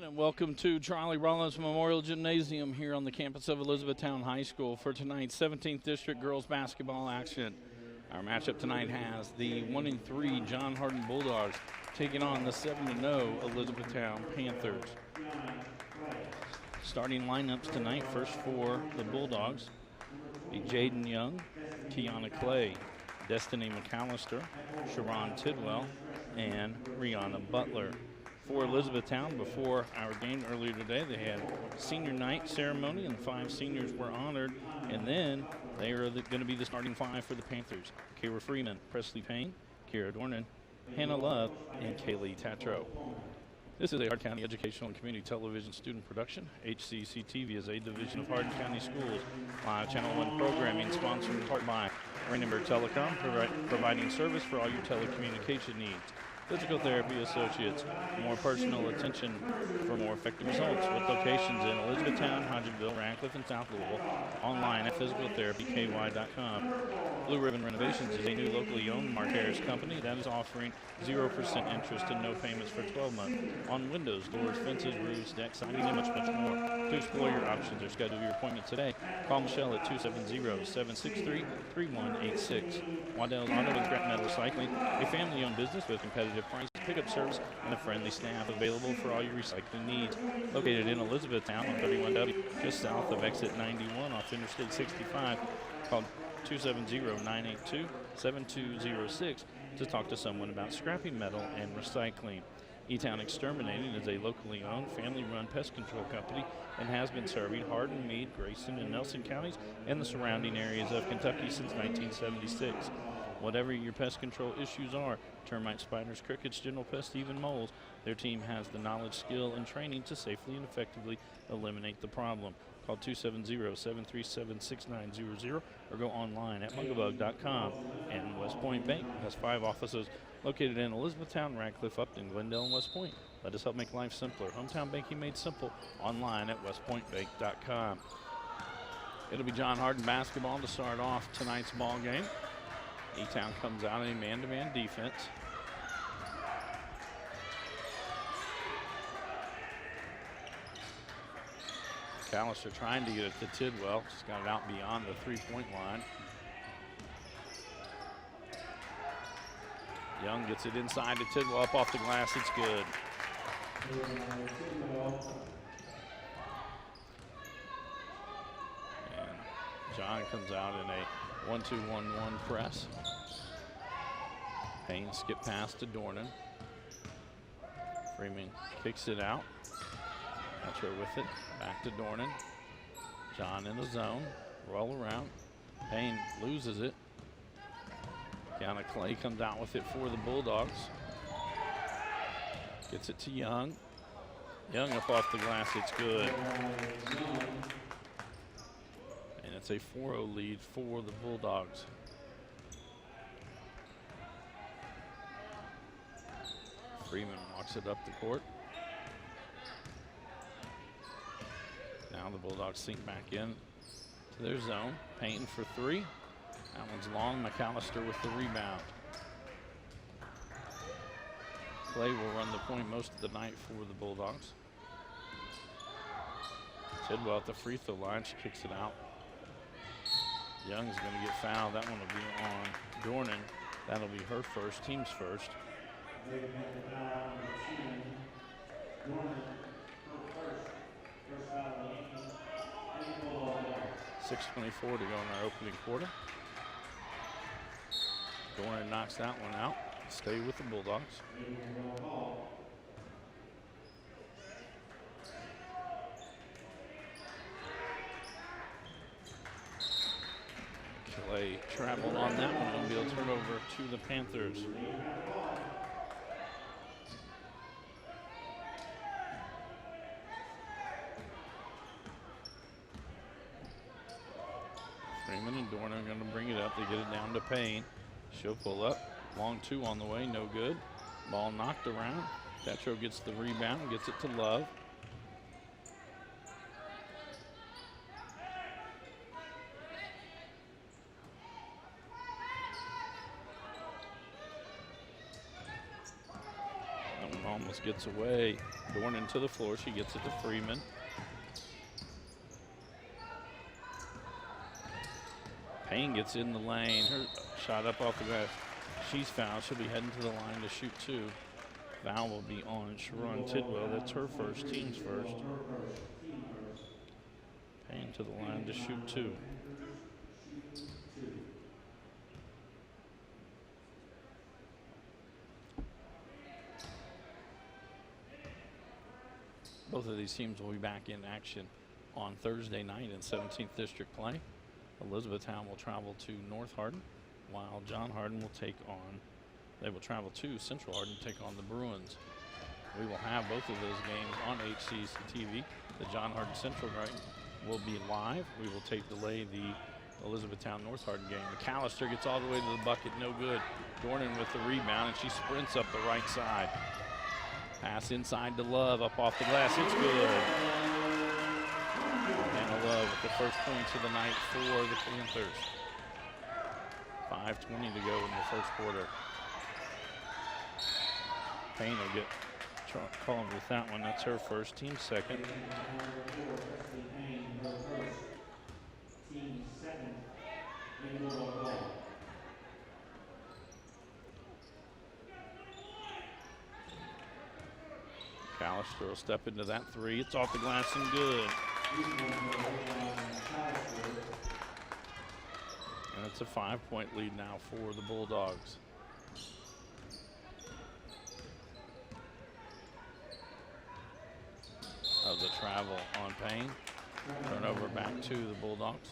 And welcome to Charlie Rollins Memorial Gymnasium here on the campus of Elizabethtown High School for tonight's 17th District Girls Basketball action. Our matchup tonight has the 1-3 John Hardin Bulldogs taking on the 7-0 Elizabethtown Panthers. Starting lineups tonight, first for the Bulldogs, be Jaden Young, Tiana Clay, Destiny McAllister, Sharon Tidwell, and Rihanna Butler. For Elizabethtown, before our game earlier today, they had senior night ceremony and 5 seniors were honored. And then they are going to be the starting 5 for the Panthers. Kara Freeman, Presley Payne, Kara Dornan, Hannah Love, and Kaylee Tatro. This is a Hardin County Educational and Community Television student production. HCEC-TV is a division of Hardin County Schools. Live Channel 1 programming sponsored in part by Rainenberg Telecom, providing service for all your telecommunication needs. Physical Therapy Associates, more personal attention for more effective results, with locations in Elizabethtown, Hodgenville, Radcliffe, and South Louisville. Online at physicaltherapyky.com. Blue Ribbon Renovations is a new locally owned Mark Harris company that is offering 0% interest and no payments for 12 months on windows, doors, fences, roofs, decks, siding, and much more. To explore your options or schedule your appointment today, call Michelle at 270-763-3186. Waddell's Auto and Scrap Metal Recycling, a family-owned business with competitive prices, pickup service, and a friendly staff available for all your recycling needs. Located in Elizabethtown on 31W, just south of exit 91 off Interstate 65. Call 270-982-7206 to talk to someone about scrapping metal and recycling. E-Town Exterminating is a locally owned, family-run pest control company and has been serving Hardin, Meade, Grayson, and Nelson counties and the surrounding areas of Kentucky since 1976. Whatever your pest control issues are, termites, spiders, crickets, general pests, even moles, their team has the knowledge, skill, and training to safely and effectively eliminate the problem. Call 270-737-6900 or go online at mungabug.com. And West Point Bank has 5 offices located in Elizabethtown, Radcliffe, Upton, Glendale, and West Point. Let us help make life simpler. Hometown banking made simple. Online at westpointbank.com. It'll be John Hardin basketball to start off tonight's ball game. E-Town comes out in a man-to-man defense. McAllister trying to get it to Tidwell. Just got it out beyond the three-point line. Young gets it inside to Tidwell, up off the glass. It's good. And John comes out in a 1-2-1-1 press. Payne skip pass to Dornan. Freeman kicks it out. Metro with it. Back to Dornan. John in the zone. Roll around. Payne loses it. Tiana Clay comes out with it for the Bulldogs. Gets it to Young. Young up off the glass. It's good. And it's a 4-0 lead for the Bulldogs. Freeman walks it up the court. Now the Bulldogs sink back in to their zone. Payne for 3. That one's long. McAllister with the rebound. Clay will run the point most of the night for the Bulldogs. Tidwell at the free throw line. She kicks it out. Young's going to get fouled. That one will be on Dornan. That'll be her first, team's first. 6:24 to go in our opening quarter. Dornan knocks that one out. Stay with the Bulldogs. Clay traveled on that one. It'll be a turnover to the Panthers. Freeman and Dornan are going to bring it up. They get it down to Payne. She'll pull up. Long 2 on the way, no good. Ball knocked around. Tetro gets the rebound, gets it to Love. That one Almost gets away. Dornan to the floor. She gets it to Freeman. Payne gets in the lane. Her shot up off the glass. She's fouled. She'll be heading to the line to shoot 2. Foul will be on Sharon Tidwell. That's her first, team's first. Payne to the line to shoot 2. Both of these teams will be back in action on Thursday night in 17th District play. Elizabethtown will travel to North Hardin, while John Hardin will they will travel to Central Hardin to take on the Bruins. We will have both of those games on HCEC-TV. The John Hardin Central game will be live. We will tape delay the Elizabethtown North Hardin game. McAllister gets all the way to the bucket, no good. Dornan with the rebound, and she sprints up the right side. Pass inside to Love, up off the glass, it's good. Hannah Love with the first points of the night for the Panthers. 5:20 to go in the first quarter. Payne will get called with that one. That's her first, team second. McAllister will step into that 3. It's off the glass and good. And it's a 5-point lead now for the Bulldogs. Of the travel on Payne. Turnover back to the Bulldogs.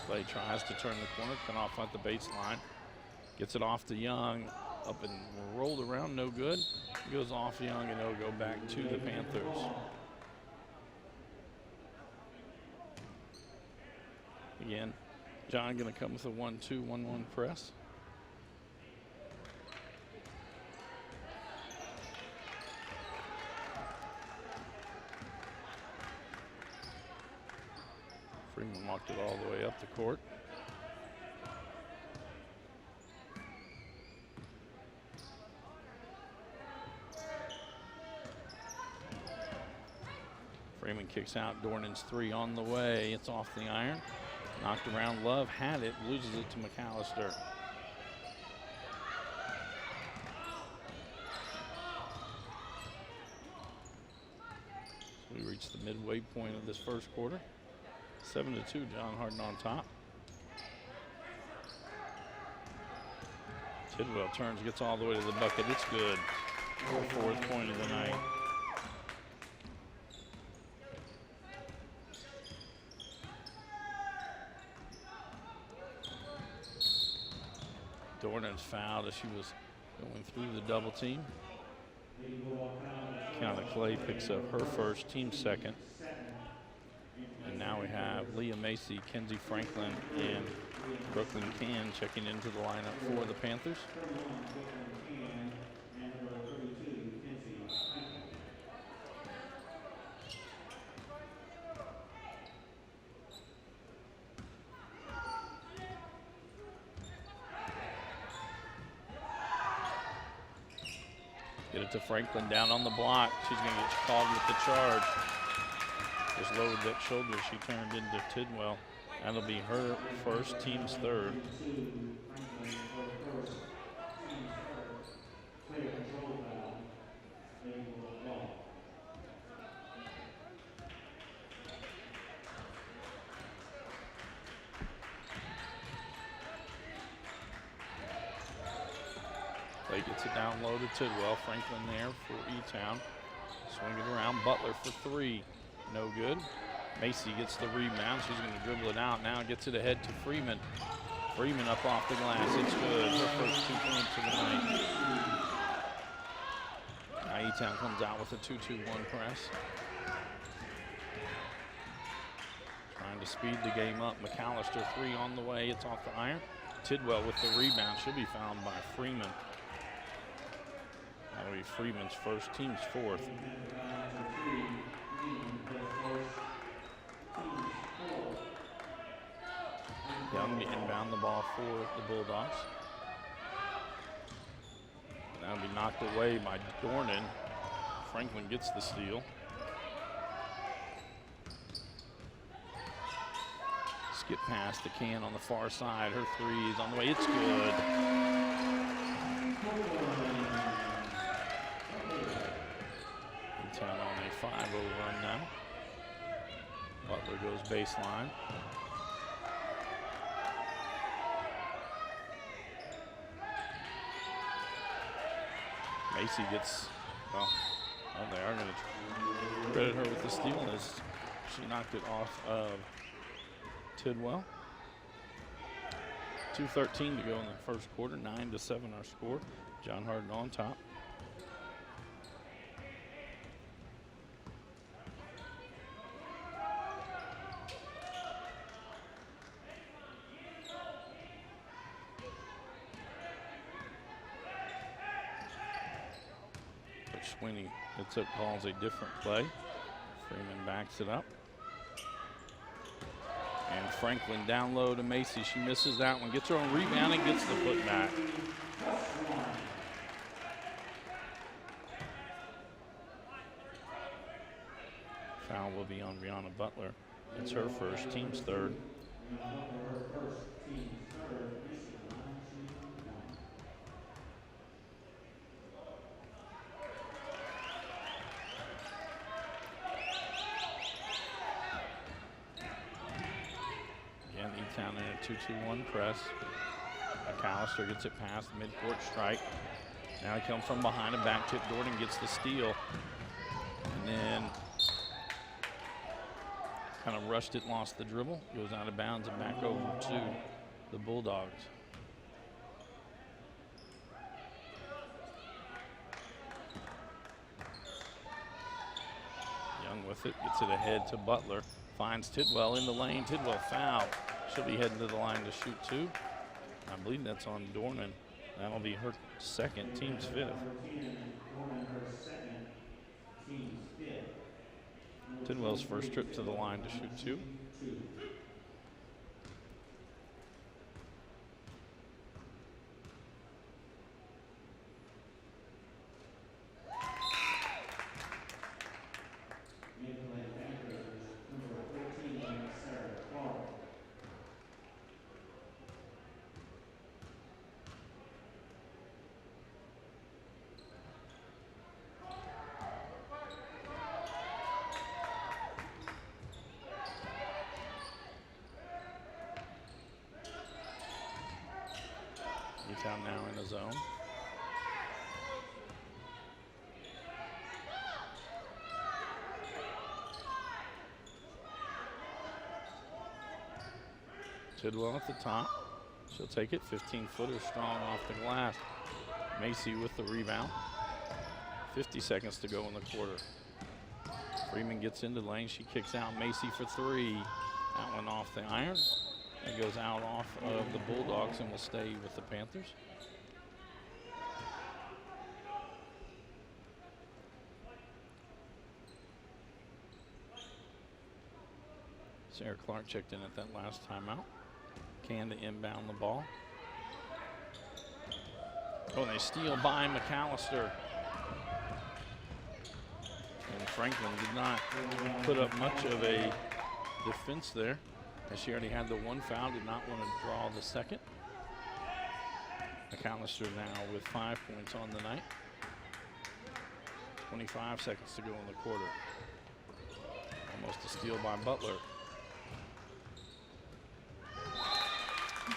Clay tries to turn the corner, cut off at the baseline. Gets it off to Young, up and rolled around, no good. Goes off Young, and it'll go back to the Panthers. Again, John gonna come with a 1-2-1-1 press. Freeman walked it all the way up the court. Freeman kicks out. Dornan's 3 on the way. It's off the iron. Knocked around. Love had it. Loses it to McAllister. So we reached the midway point of this first quarter. 7-2, John Hardin on top. Tidwell turns, gets all the way to the bucket. It's good. Her 4th point of the night. Dornan's fouled as she was going through the double team. Kiana Clay picks up her first, team second. And now we have Leah Macy, Kenzie Franklin, and Brooklyn Can checking into the lineup for the Panthers. Get it to Franklin down on the block. She's going to get called with the charge. Just lowered that shoulder. She turned into Tidwell. That'll be her first, team's third. Clay gets it down low to Tidwell. Franklin there for E-Town. Swing it around. Butler for 3. No good. Macy gets the rebound. She's going to dribble it out now. Gets it ahead to Freeman. Freeman up off the glass. It's good. Her first 2 points of the night. Now E-Town comes out with a 2-2-1 press. Trying to speed the game up. McAllister 3 on the way. It's off the iron. Tidwell with the rebound. She'll be fouled by Freeman. That'll be Freeman's first, team's fourth. Young to inbound the ball for the Bulldogs. And that'll be knocked away by Dornan. Franklin gets the steal. Skip past the can on the far side. Her three is on the way. It's good. Town on a 5-0 run now. Butler goes baseline. Macy gets, well, they are going to credit her with the steal as she knocked it off of Tidwell. 2:13 to go in the first quarter. 9-7 our score. John Hardin on top. Sweeney hits it, calls a different play. Freeman backs it up. And Franklin down low to Macy. She misses that one, gets her own rebound and gets the putback. Foul will be on Brianna Butler. It's her first, team's third. Down in a 2-2-1 press. McAllister gets it past the midcourt strike. Now he comes from behind a back tip. Gordon gets the steal. And then kind of rushed it, lost the dribble. Goes out of bounds and back over to the Bulldogs. Young with it, gets it ahead to Butler. Finds Tidwell in the lane. Tidwell foul. She'll be heading to the line to shoot two. I believe that's on Dornan. That'll be her second, team's fifth. Tidwell's first trip to the line to shoot two. Town now in the zone. Tidwell at the top. She'll take it. 15-footer strong off the glass. Macy with the rebound. 50 seconds to go in the quarter. Freeman gets into the lane. She kicks out Macy for three. That one off the iron. It goes out off of the Bulldogs and will stay with the Panthers. Sarah Clark checked in at that last timeout. Can to inbound the ball. Oh, and they steal by McAllister. And Franklin did not put up much of a defense there, as she already had the one foul, did not want to draw the second. McAllister now with 5 points on the night. 25 seconds to go in the quarter. Almost a steal by Butler.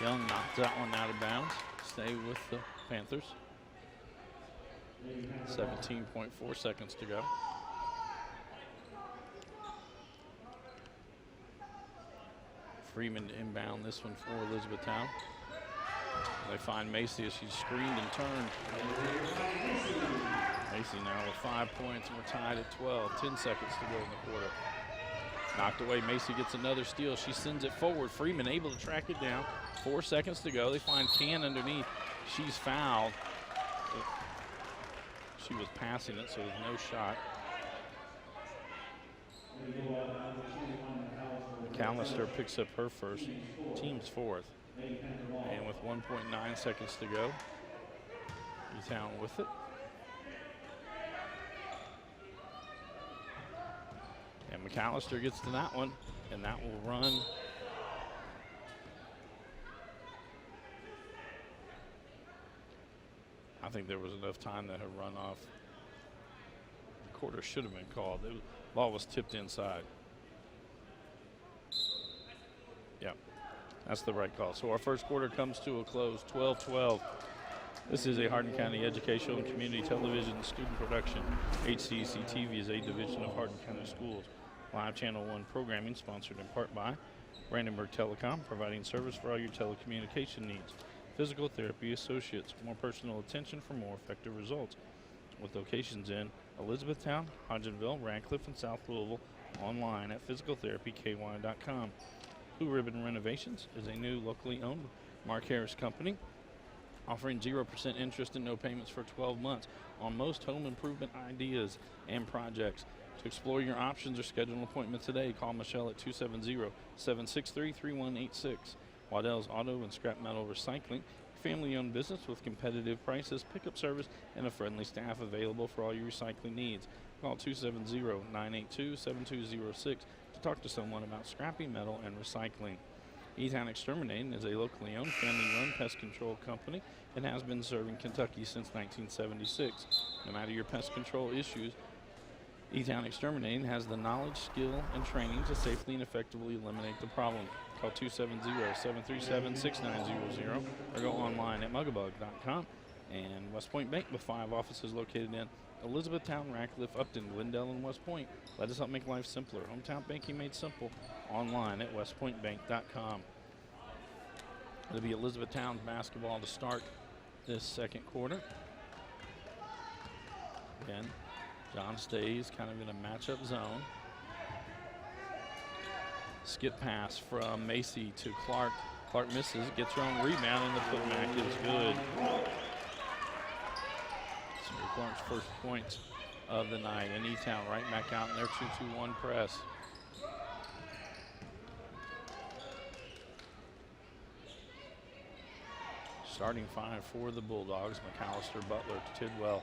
Young knocks that one out of bounds. Stay with the Panthers. 17.4 seconds to go. Freeman to inbound this one for Elizabethtown. They find Macy as she's screened and turned. Macy now with 5 points, and we're tied at 12. 10 seconds to go in the quarter. Knocked away. Macy gets another steal. She sends it forward. Freeman able to track it down. 4 seconds to go. They find Can underneath. She's fouled. She was passing it, so there's no shot. McAllister picks up her first, team's fourth. And with 1.9 seconds to go, E-Town with it. And McAllister gets to that one, and that will run. I think there was enough time that her runoff. The quarter should have been called. The ball was tipped inside. Yep, that's the right call. So our first quarter comes to a close, 12-12. This is a Hardin County Educational and Community Television student production. HCEC-TV is a division of Hardin County Schools. Live Channel 1 programming sponsored in part by Brandenburg Telecom, providing service for all your telecommunication needs. Physical Therapy Associates, more personal attention for more effective results. With locations in Elizabethtown, Hodgenville, Radcliffe, and South Louisville, online at physicaltherapyky.com. Blue Ribbon Renovations is a new locally owned Mark Harris company offering 0% interest and no payments for 12 months on most home improvement ideas and projects. To explore your options or schedule an appointment today, call Michelle at 270-763-3186. Waddell's Auto and Scrap Metal Recycling, family-owned business with competitive prices, pickup service, and a friendly staff available for all your recycling needs. Call 270-982-7206 to talk to someone about scrapping metal and recycling. E-Town Exterminating is a locally owned, family-run pest control company and has been serving Kentucky since 1976. No matter your pest control issues, E-Town Exterminating has the knowledge, skill, and training to safely and effectively eliminate the problem. Call 270-737-6900 or go online at mugabug.com. And West Point Bank with 5 offices located in Elizabethtown, Radcliffe, Upton, Glendale, and West Point. Let us help make life simpler. Hometown banking made simple. Online at westpointbank.com. It'll be Elizabethtown basketball to start this second quarter. Again, John stays kind of in a matchup zone. Skip pass from Macy to Clark. Clark misses, gets her own rebound, and the putback is good. So Clark's first points of the night, and E-Town right back out in their 2-2-1 press. Starting 5 for the Bulldogs: McAllister, Butler, Tidwell,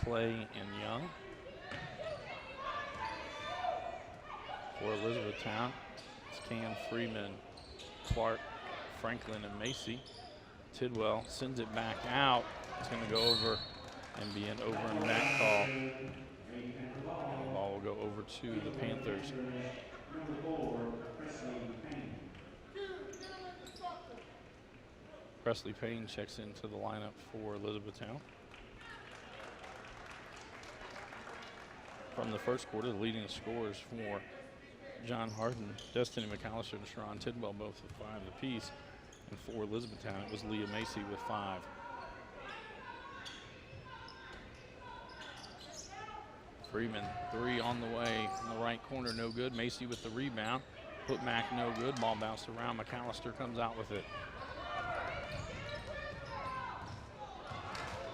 Clay, and Young. For Elizabethtown, it's Cam, Freeman, Clark, Franklin, and Macy. Tidwell sends it back out. It's going to go over and be an over and back call. The ball will go over to the Panthers. Presley Payne checks into the lineup for Elizabethtown. From the first quarter, the leading scorers for John Hardin, Destiny McAllister, and Sharon Tidwell both with 5 apiece. And for Elizabethtown, it was Leah Macy with 5. Freeman, 3 on the way in the right corner, no good. Macy with the rebound. Put back, no good. Ball bounced around. McAllister comes out with it.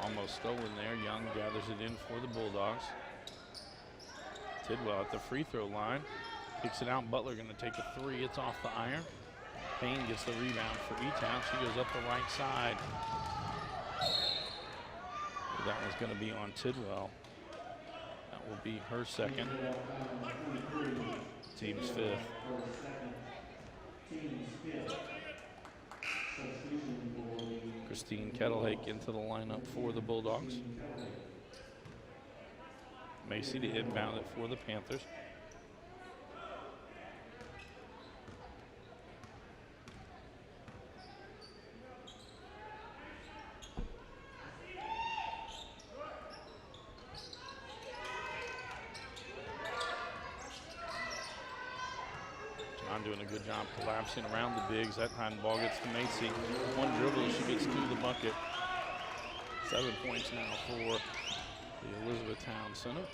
Almost stolen there. Young gathers it in for the Bulldogs. Tidwell at the free throw line. Kicks it out. Butler going to take a 3. It's off the iron. Payne gets the rebound for E-Town. She goes up the right side. That one's going to be on Tidwell. That will be her second. Team's 5th. Christine Kettlehake into the lineup for the Bulldogs. Macy to inbound it for the Panthers. Doing a good job collapsing around the bigs. That time the ball gets to Macy. One dribble, she gets to the bucket. 7 points now for the Elizabethtown Center.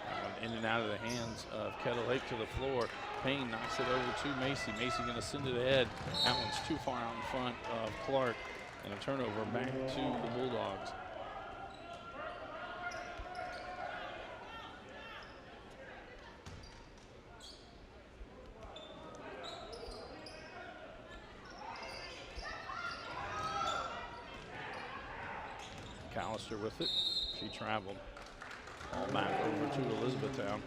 That one in and out of the hands of Kettle Lake to the floor. Payne knocks it over to Macy. Macy going to send it ahead. That one's too far out in front of Clark. And a turnover back to the Bulldogs. McAllister with it. She traveled. All back over to Elizabethtown.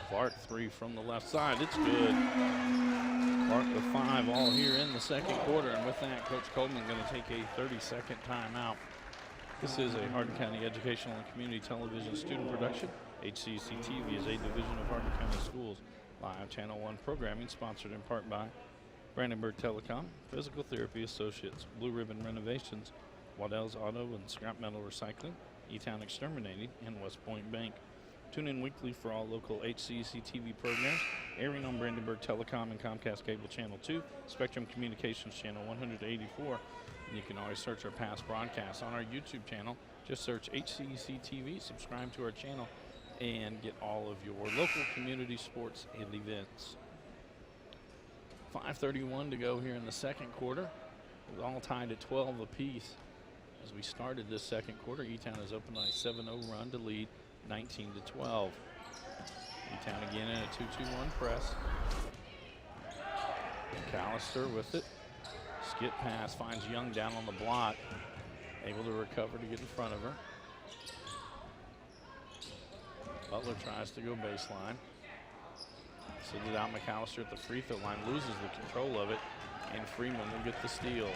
Clark, 3 from the left side. It's good. Clark with 5 all here in the second quarter. And with that, Coach Coleman going to take a 30-second timeout. This is a Hardin County Educational and Community Television student production. HCEC-TV is a division of Hardin County Schools. Live Channel 1 programming sponsored in part by Brandenburg Telecom, Physical Therapy Associates, Blue Ribbon Renovations, Waddell's Auto and Scrap Metal Recycling, E-Town Exterminating, and West Point Bank. Tune in weekly for all local HCEC-TV programs, airing on Brandenburg Telecom and Comcast Cable Channel 2, Spectrum Communications Channel 184. And you can always search our past broadcasts on our YouTube channel. Just search HCEC-TV, subscribe to our channel, and get all of your local community sports and events. 5:31 to go here in the second quarter. It was all tied at 12 apiece. As we started this second quarter, E-Town has opened on a 7-0 run to lead 19-12. E-Town again in a 2-2-1 press. McAllister with it. Skip pass finds Young down on the block. Able to recover to get in front of her. Butler tries to go baseline. Sends it out. McAllister at the free throw line, loses the control of it, and Freeman will get the steal.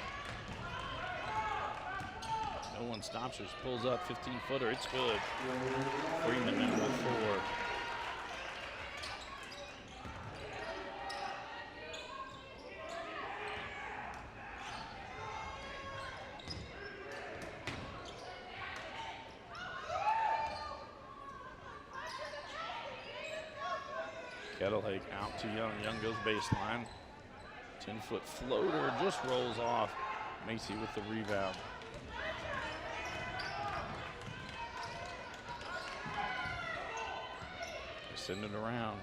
No one stops her. She pulls up, 15-footer. It's good. Freeman now with 4. Kettle Lake out to Young. Young goes baseline. 10-foot floater just rolls off. Macy with the rebound. They send it around.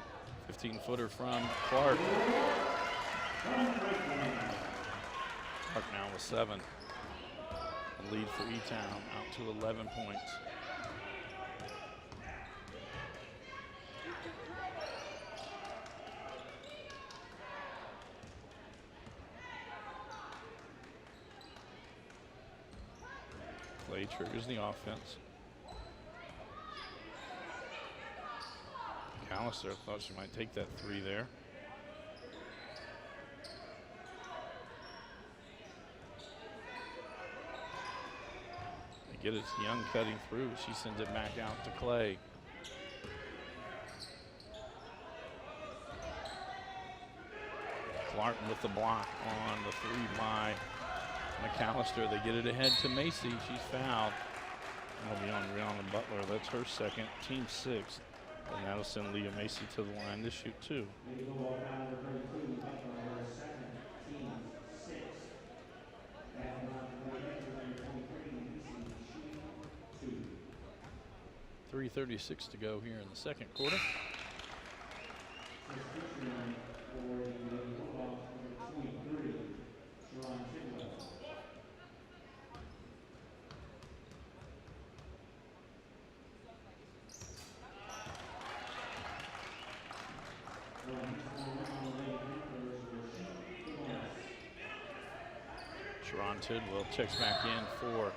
15-footer from Clark. Clark now with 7. The lead for E-Town out to 11 points. Clay triggers the offense. McAllister thought she might take that 3 there. They get it to Young cutting through. She sends it back out to Clay. Clark with the block on the 3 by McAllister. They get it ahead to Macy. She's fouled. That'll be on Rihanna Butler. That's her second, team 6th. And that'll send Leah Macy to the line to shoot 2. .336 to go here in the second quarter. Sharon Tidwell checks back in for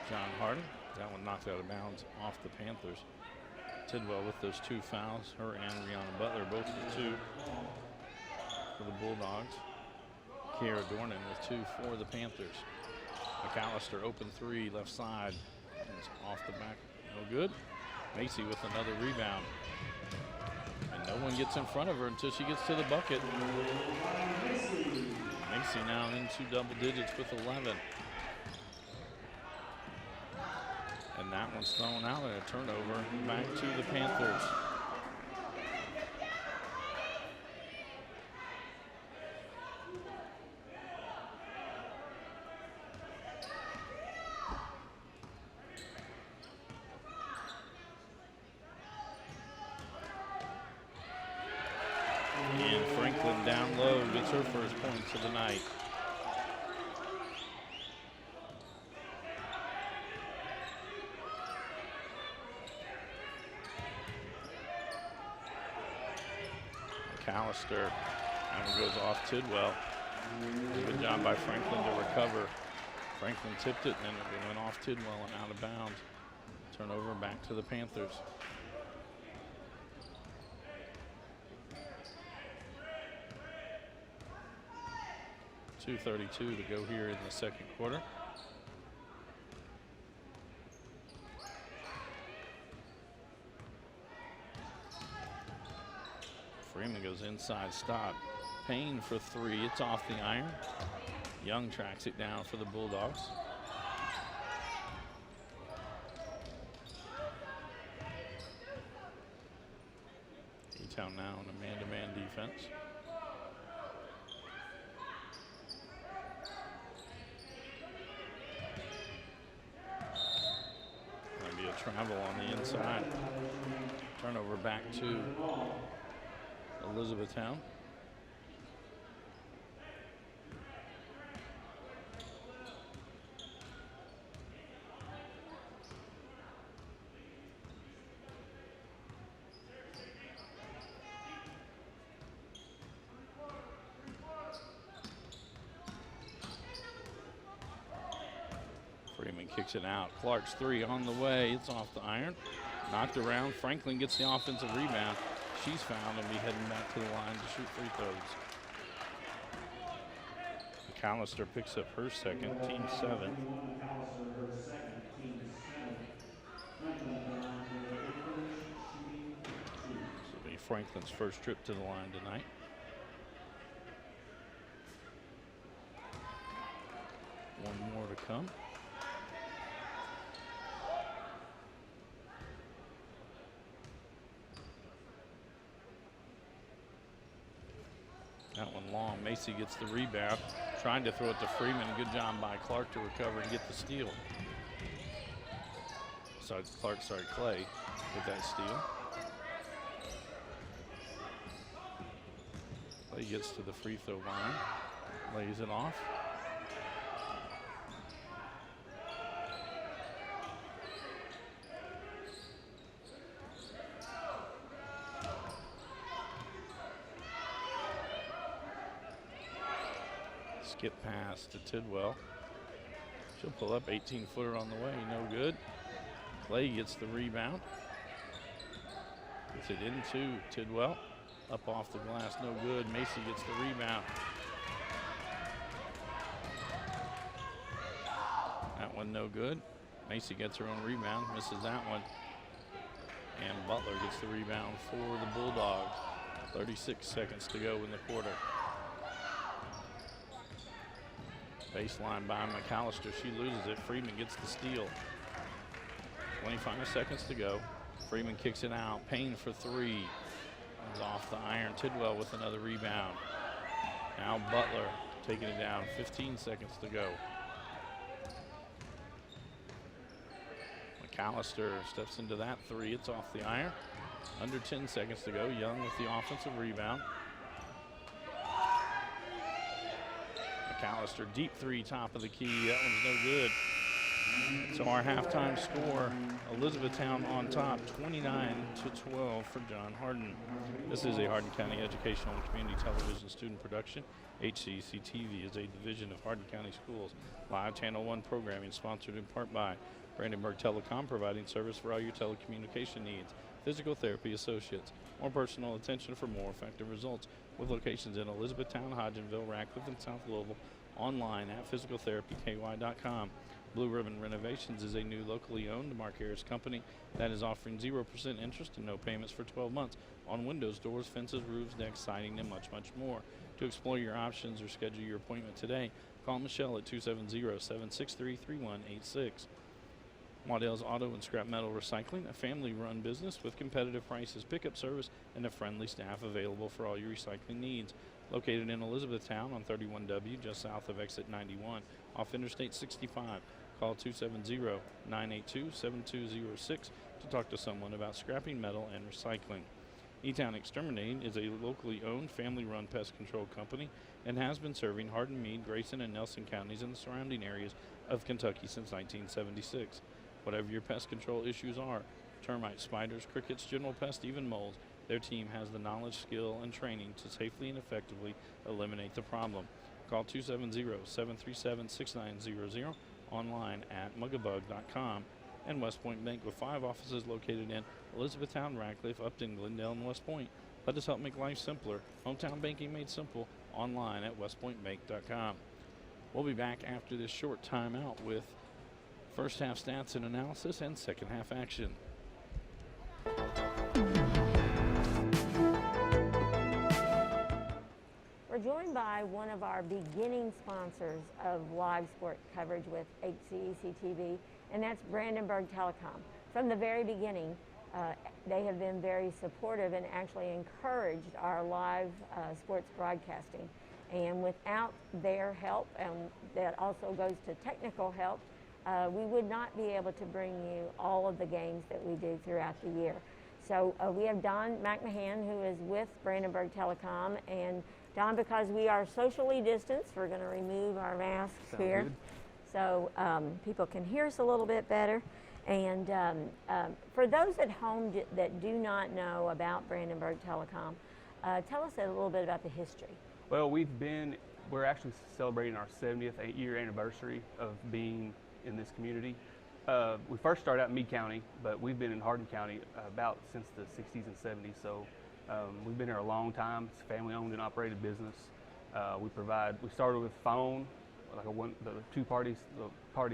John Hardin. That one knocked out of bounds off the Panthers. Tidwell with those 2 fouls. Her and Rihanna Butler both with 2 for the Bulldogs. Kiara Dornan with 2 for the Panthers. McAllister open 3 left side. It's off the back. No good. Macy with another rebound. And no one gets in front of her until she gets to the bucket. Macy now into double digits with 11. one's thrown out and a turnover back to the Panthers. And Franklin down low gets her first points of the night. McAllister, that one goes off Tidwell. Good job by Franklin to recover. Franklin tipped it and then it went off Tidwell and out of bounds. Turnover back to the Panthers. .232 to go here in the second quarter. Freeman goes inside stop. Payne for three. It's off the iron. Young tracks it down for the Bulldogs. E-Town now in a man-to-man defense. Gonna be a travel on the inside. Turnover back to Elizabethtown. Freeman kicks it out. Clark's three on the way. It's off the iron. Knocked around. Franklin gets the offensive rebound. She's fouled and be heading back to the line to shoot free throws. McAllister picks up her second, team 7. This will be Franklin's first trip to the line tonight. One more to come. That one long. Macy gets the rebound, trying to throw it to Freeman. Good job by Clark to recover and get the steal. Clay with that steal. Clay gets to the free throw line, lays it off. Skip pass to Tidwell. She'll pull up, 18-footer on the way, no good. Clay gets the rebound. Gets it into Tidwell. Up off the glass, no good. Macy gets the rebound. That one no good. Macy gets her own rebound, misses that one. And Butler gets the rebound for the Bulldogs. 36 seconds to go in the quarter. Baseline by McAllister. She loses it. Freeman gets the steal. 25 seconds to go. Freeman kicks it out. Payne for three. Comes off the iron. Tidwell with another rebound. Now Butler taking it down. 15 seconds to go. McAllister steps into that three. It's off the iron. Under 10 seconds to go. Young with the offensive rebound. McAllister, deep three, top of the key. That one's no good. So our halftime score, Elizabethtown on top, 29-12 for John Hardin. This is a Hardin County Educational and Community Television student production. HCEC-TV is a division of Hardin County Schools. Live Channel 1 programming sponsored in part by Brandenburg Telecom, providing service for all your telecommunication needs. Physical Therapy Associates, more personal attention for more effective results, with locations in Elizabethtown, Hodgenville, Radcliffe, and South Louisville. Online at physicaltherapyky.com. Blue Ribbon Renovations is a new locally owned Mark Harris company that is offering 0% interest and no payments for 12 months on windows, doors, fences, roofs, decks, siding, and much, much more. To explore your options or schedule your appointment today, call Michelle at 270-763-3186. Waddell's Auto and Scrap Metal Recycling, a family-run business with competitive prices, pickup service, and a friendly staff available for all your recycling needs. Located in Elizabethtown on 31W, just south of exit 91, off Interstate 65. Call 270-982-7206 to talk to someone about scrapping metal and recycling. E-Town Exterminating is a locally owned, family-run pest control company and has been serving Hardin, Meade, Grayson, and Nelson counties and the surrounding areas of Kentucky since 1976. Whatever your pest control issues are, termites, spiders, crickets, general pests, even moles, their team has the knowledge, skill, and training to safely and effectively eliminate the problem. Call 270-737-6900, online at mugabug.com, and West Point Bank with 5 offices located in Elizabethtown, Radcliffe, Upton, Glendale, and West Point. Let us help make life simpler. Hometown banking made simple, online at westpointbank.com. We'll be back after this short timeout with first half stats and analysis and second half action. We're joined by one of our beginning sponsors of live sport coverage with HCEC-TV, and that's Brandenburg Telecom. From the very beginning, they have been very supportive and actually encouraged our live sports broadcasting. And without their help, and that also goes to technical help, we would not be able to bring you all of the games that we do throughout the year. So we have Don McMahon, who is with Brandenburg Telecom. And Don, because we are socially distanced, we're going to remove our masks here. Good. So people can hear us a little bit better. And for those at home that do not know about Brandenburg Telecom, tell us a little bit about the history. Well, we're actually celebrating our 70th year anniversary of being in this community. We first started out in Meade County, but we've been in Hardin County about since the 60s and 70s. So we've been here a long time. It's a family-owned and operated business. We started with phone, like the two-party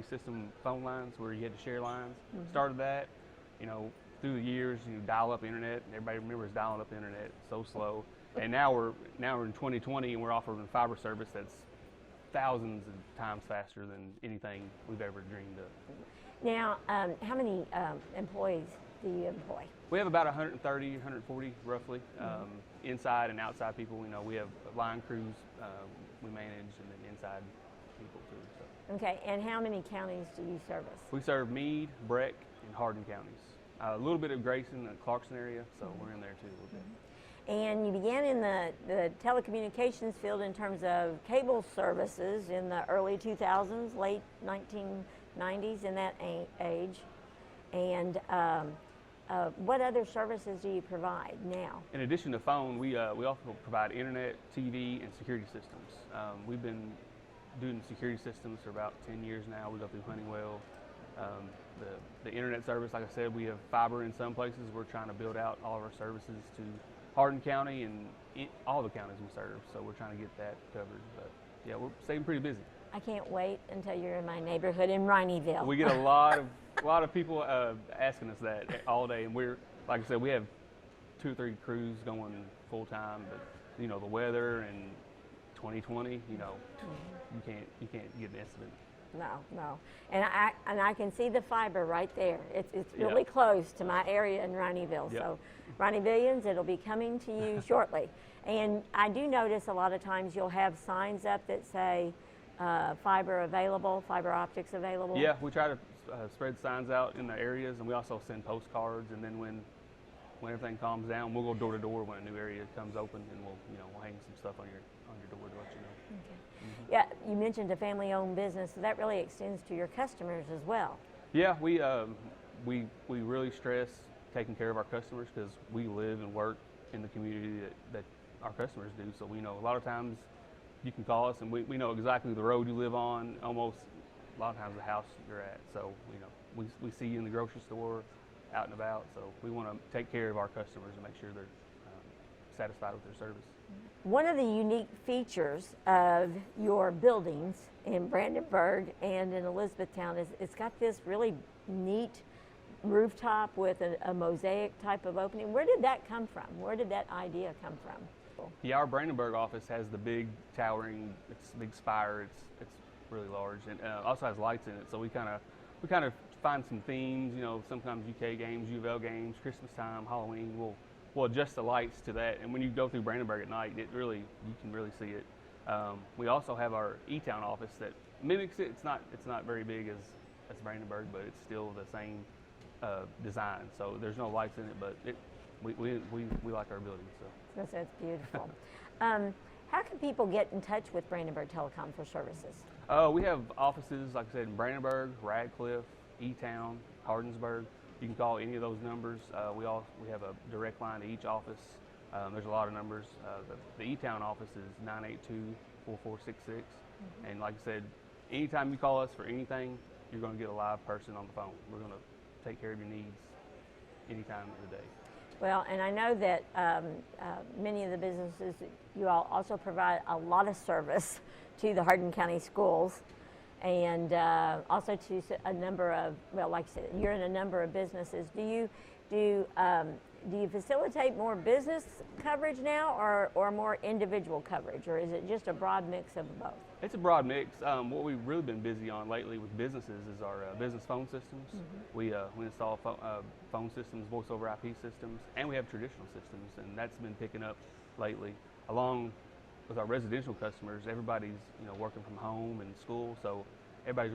system phone lines where you had to share lines. Mm-hmm. Started that, through the years, dial-up internet. Everybody remembers dial-up internet, so slow. And now we're in 2020 and we're offering fiber service that's thousands of times faster than anything we've ever dreamed of. Now, how many employees do you employ? We have about 130, 140 roughly, inside and outside people. We have line crews we manage, and then inside people too. So. Okay, and how many counties do you service? We serve Meade, Breck, and Hardin counties. A little bit of Grayson and Clarkson area, so we're in there too a little bit. And you began in the telecommunications field in terms of cable services in the early 2000s, late 1990s, in that age. And what other services do you provide now? In addition to phone, we also provide internet, TV, and security systems. We've been doing security systems for about 10 years now. We go through Honeywell. The internet service, like I said, we have fiber in some places. We're trying to build out all of our services to Hardin County and all the counties we serve, so we're trying to get that covered. But yeah, we're staying pretty busy. I can't wait until you're in my neighborhood in Rineyville. We get a lot of people asking us that all day, and we're, like I said, we have 2 or 3 crews going full time. But the weather and 2020, you can't get an estimate. No, and I can see the fiber right there. It's really close to my area in Rineyville. Yep. So, Rineyvillians, it'll be coming to you shortly. And I do notice a lot of times you'll have signs up that say fiber available, fiber optics available. Yeah, we try to spread signs out in the areas, and we also send postcards. And then when everything calms down, we'll go door to door when a new area comes open, and we'll hang some stuff on your door to let you know. Okay. Yeah, you mentioned a family-owned business, so that really extends to your customers as well. Yeah, we really stress taking care of our customers because we live and work in the community that our customers do. So we know a lot of times you can call us and we know exactly the road you live on, almost a lot of times the house you're at. So we see you in the grocery store, out and about. So we want to take care of our customers and make sure they're satisfied with their service. One of the unique features of your buildings in Brandenburg and in Elizabethtown is it's got this really neat rooftop with a mosaic type of opening. Where did that come from? Where did that idea come from? Yeah, our Brandenburg office has the big towering, it's big spire. It's really large, and also has lights in it. So we kind of find some themes. You know, sometimes UK games, U of L games, Christmas time, Halloween. We'll adjust the lights to that, and when you go through Brandenburg at night, you can really see it. We also have our E-Town office that mimics it. It's not very big as Brandenburg, but it's still the same design. So there's no lights in it, but we like our building. So That's beautiful. How can people get in touch with Brandenburg Telecom for services? We have offices, like I said, in Brandenburg, Radcliffe, E-Town, Hardinsburg. You can call any of those numbers. We have a direct line to each office. There's a lot of numbers. The E-Town office is 982-4466. And like I said, anytime you call us for anything, you're going to get a live person on the phone. We're going to take care of your needs anytime of the day. Well, and I know that many of the businesses, you all also provide a lot of service to the Hardin County schools, and also to a number of, well, like I said, you're in a number of businesses. Do you facilitate more business coverage now, or more individual coverage, or is it just a broad mix of both? It's a broad mix. What we've really been busy on lately with businesses is our business phone systems. We install phone systems, voice over IP systems, and we have traditional systems, and that's been picking up lately. Along with our residential customers, everybody's working from home and school, so everybody's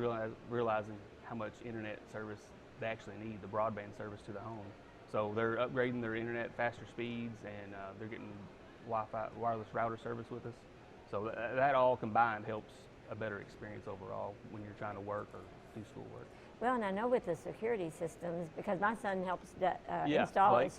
realizing how much internet service they actually need, the broadband service to the home. So they're upgrading their internet faster speeds, and they're getting Wi-Fi wireless router service with us. So that all combined helps a better experience overall when you're trying to work or do schoolwork. Well, and I know with the security systems, because my son helps install Blake.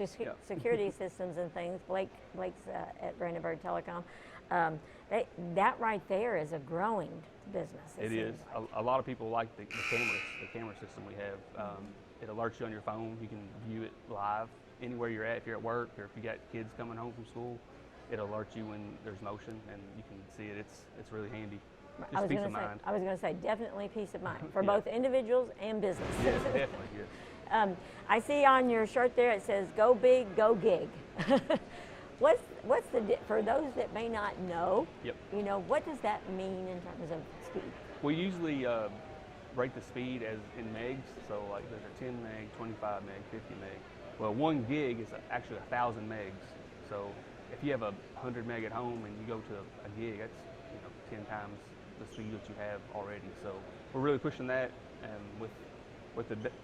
Security systems and things. Blake's at Brandenburg Telecom. That right there is a growing business. It is. Like. A lot of people like the camera system we have. It alerts you on your phone. You can view it live anywhere you're at. If you're at work or if you got kids coming home from school, it alerts you when there's motion, and you can see it. It's really handy. Just peace of mind. I was going to say definitely peace of mind for both individuals and businesses. Yeah, definitely. Yes. I see on your shirt there it says "Go big, go gig." What's for those that may not know? Yep. What does that mean in terms of speed? We usually rate the speed as in megs. So like there's a 10 meg, 25 meg, 50 meg. Well, 1 gig is actually 1,000 megs. So if you have 100 meg at home and you go to a gig, that's 10 times the speed that you have already. So we're really pushing that, and with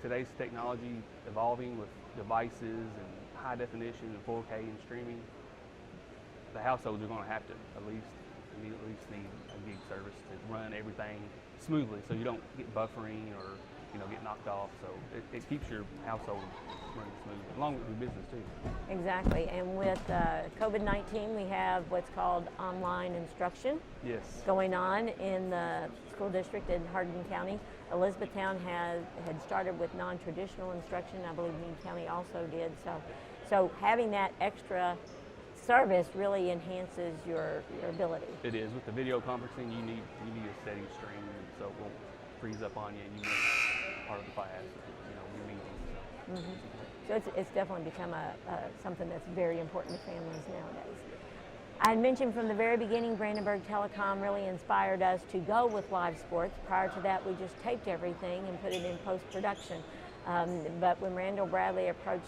today's technology evolving with devices and high definition and 4K and streaming, the households are going to have to at least need a gig service to run everything smoothly, so you don't get buffering or get knocked off. So it keeps your household running smooth, along with your business too. Exactly, and with COVID-19, we have what's called online instruction. Yes. Going on in the school district in Hardin County. Elizabethtown had started with non-traditional instruction. I believe Meade County also did. So having that extra service really enhances your ability. It is. With the video conferencing, you need a steady stream, so it won't freeze up on you, and you miss part of the class, your meeting. So it's definitely become something that's very important to families nowadays. I had mentioned from the very beginning, Brandenburg Telecom really inspired us to go with live sports. Prior to that, we just taped everything and put it in post-production. But when Randall Bradley approached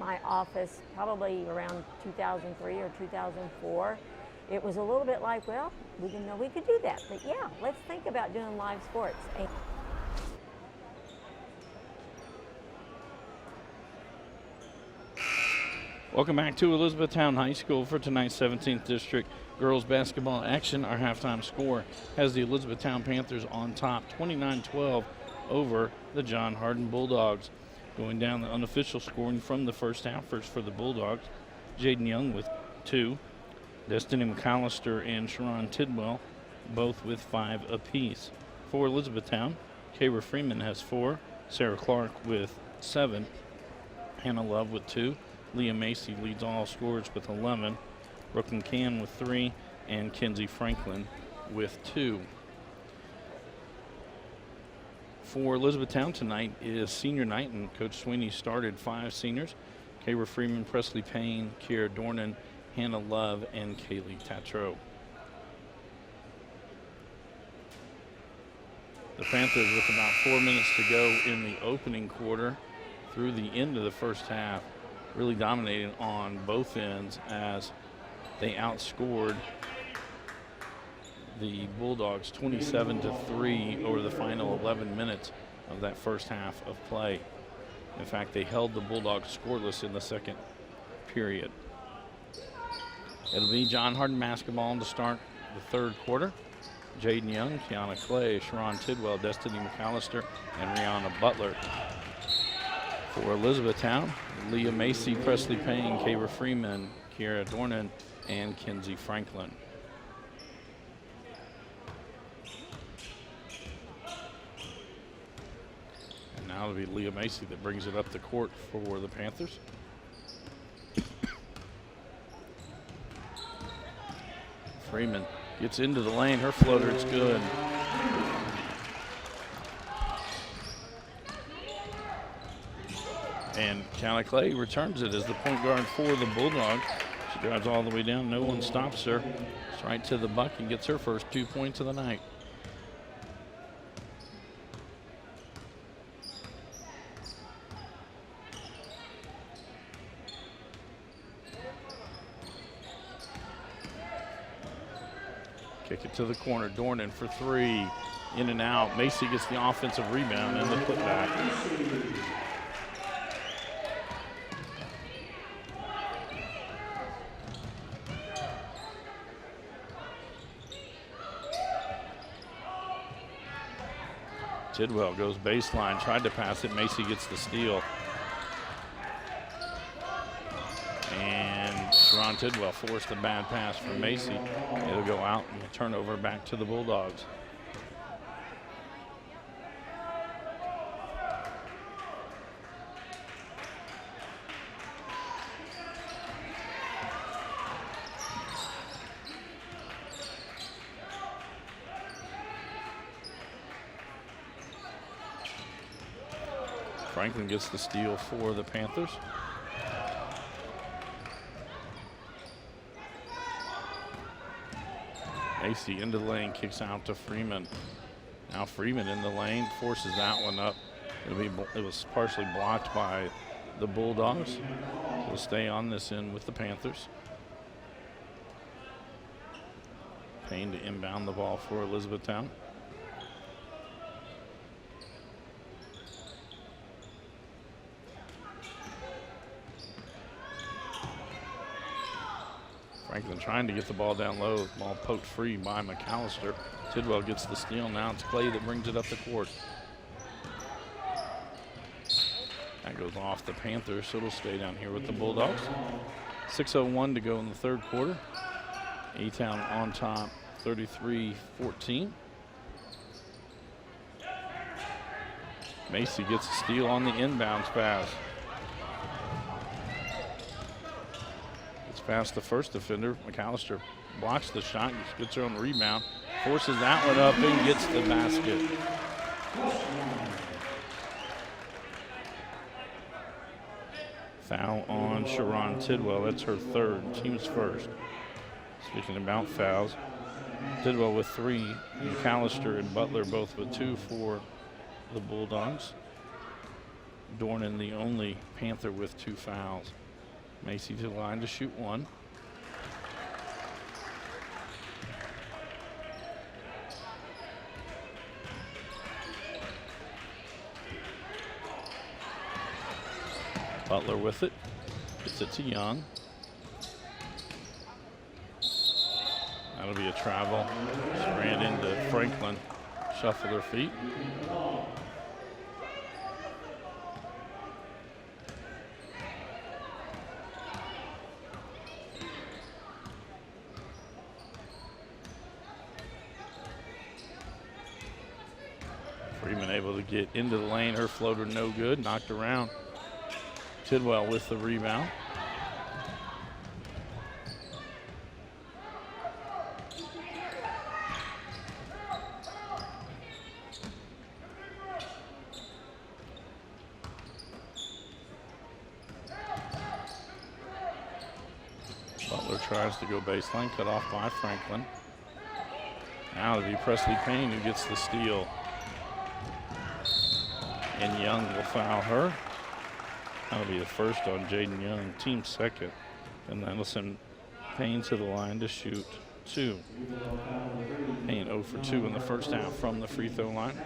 my office probably around 2003 or 2004, it was a little bit like, well, we didn't know we could do that, but yeah, let's think about doing live sports. Welcome back to Elizabethtown High School for tonight's 17th District girls basketball action. Our halftime score has the Elizabethtown Panthers on top, 29-12 over the John Hardin Bulldogs. Going down the unofficial scoring from the first half, first for the Bulldogs, Jaden Young with 2, Destiny McAllister and Sharon Tidwell both with 5 apiece. For Elizabethtown, Kayra Freeman has 4, Sarah Clark with 7, Hannah Love with 2, Leah Macy leads all scorers with 11, Brooklyn Can with 3, and Kenzie Franklin with 2. For Elizabethtown tonight is senior night, and Coach Sweeney started 5 seniors: Kayra Freeman, Presley Payne, Kiera Dornan, Hannah Love, and Kaylee Tatro. The Panthers with about 4 minutes to go in the opening quarter through the end of the first half, really dominating on both ends as they outscored the Bulldogs 27-3 over the final 11 minutes of that first half of play. In fact, they held the Bulldogs scoreless in the second period. It'll be John Hardin basketball to start the third quarter. Jaden Young, Kiana Clay, Sharon Tidwell, Destiny McAllister, and Rihanna Butler. For Elizabethtown, Leah Macy, Presley Payne, Kayra Freeman, Kiera Dornan, and Kenzie Franklin. And now it'll be Leah Macy that brings it up the court for the Panthers. Freeman gets into the lane, her floater, it's good. And Kiana Clay returns it as the point guard for the Bulldogs. She drives all the way down, no one stops her. It's right to the bucket and gets her first 2 points of the night. Kick it to the corner, Dornan for three, in and out. Macy gets the offensive rebound and the putback. Tidwell goes baseline, tried to pass it. Macy gets the steal. And Sharon Tidwell forced a bad pass for Macy. It'll go out and a turnover back to the Bulldogs. Franklin gets the steal for the Panthers. Macy into the lane, kicks out to Freeman. Now Freeman in the lane, forces that one up. It was partially blocked by the Bulldogs. We'll stay on this end with the Panthers. Payne to inbound the ball for Elizabethtown. Franklin trying to get the ball down low. Ball poked free by McAllister. Tidwell gets the steal. Now it's Clay that brings it up the court. That goes off the Panthers, so it'll stay down here with the Bulldogs. 6:01 to go in the third quarter. A-Town on top, 33-14. Macy gets a steal on the inbounds pass. Past the first defender. McAllister blocks the shot, gets her on the rebound, forces that one up and gets the basket. Foul on Sharon Tidwell. That's her third, team's first. Speaking about fouls, Tidwell with three, McAllister and Butler both with two for the Bulldogs. Dornan the only Panther with two fouls. Macy to the line to shoot one. Butler with it. Gets it to Young. That'll be a travel. She ran into Franklin. Shuffled her feet. Freeman able to get into the lane. Her floater no good, knocked around. Tidwell with the rebound. Butler tries to go baseline, cut off by Franklin. Now it'll be Presley Payne who gets the steal. And Young will foul her. That'll be the first on Jaden Young, team second. And that'll send Payne to the line to shoot 2. Payne 0 for 2 in the first half from the free throw line.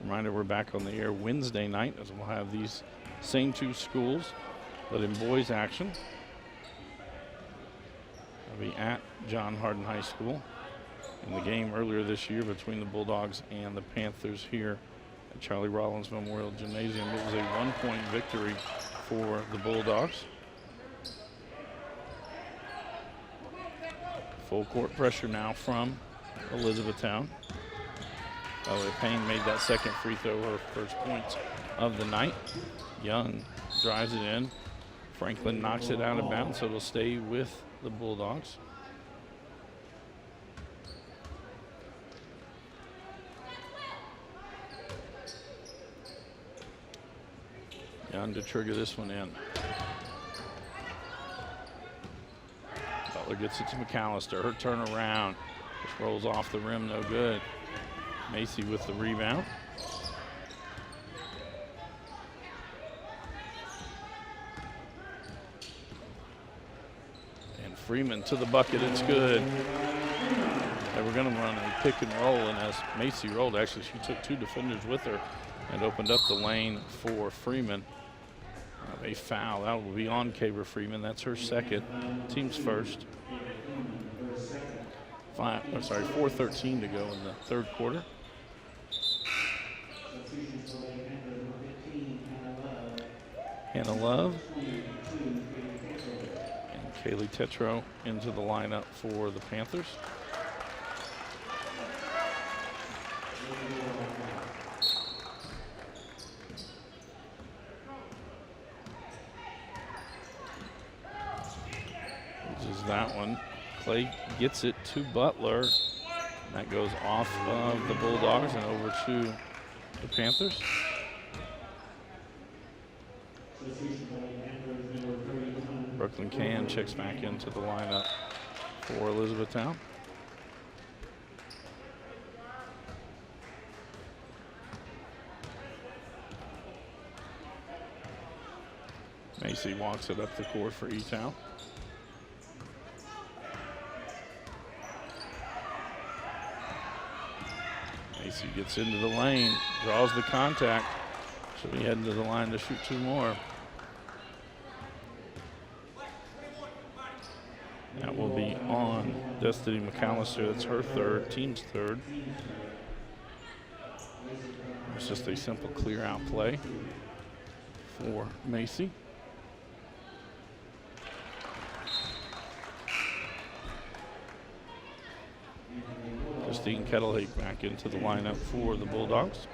Reminder, we're back on the air Wednesday night as we'll have these same 2 schools, but in boys action. It'll be at John Hardin High School. In the game earlier this year between the Bulldogs and the Panthers here at Charlie Rollins Memorial Gymnasium, it was a 1-point victory for the Bulldogs. Full court pressure now from Elizabethtown. Payne made that second free throw, her first points of the night. Young drives it in. Franklin knocks it out of bounds, so it'll stay with the Bulldogs. Young to trigger this one in. Butler gets it to McAllister. Her turnaround just rolls off the rim, no good. Macy with the rebound. And Freeman to the bucket, it's good. They were gonna run a pick and roll, and as Macy rolled, actually she took 2 defenders with her and opened up the lane for Freeman. A foul, that will be on Caber Freeman. That's her second, team's first. 4:13 to go in the third quarter. Hannah Love and Kaylee Tetro into the lineup for the Panthers. That one. Clay gets it to Butler. That goes off of the Bulldogs and over to the Panthers. Brooklyn Can checks back into the lineup for Elizabethtown. Macy walks it up the court for E-Town. Macy gets into the lane, draws the contact. She'll be heading to the line to shoot 2 more. That will be on Destiny McAllister. That's her third, team's third. It's just a simple clear out play for Macy. Christine Kettlehake back into the lineup for the Bulldogs.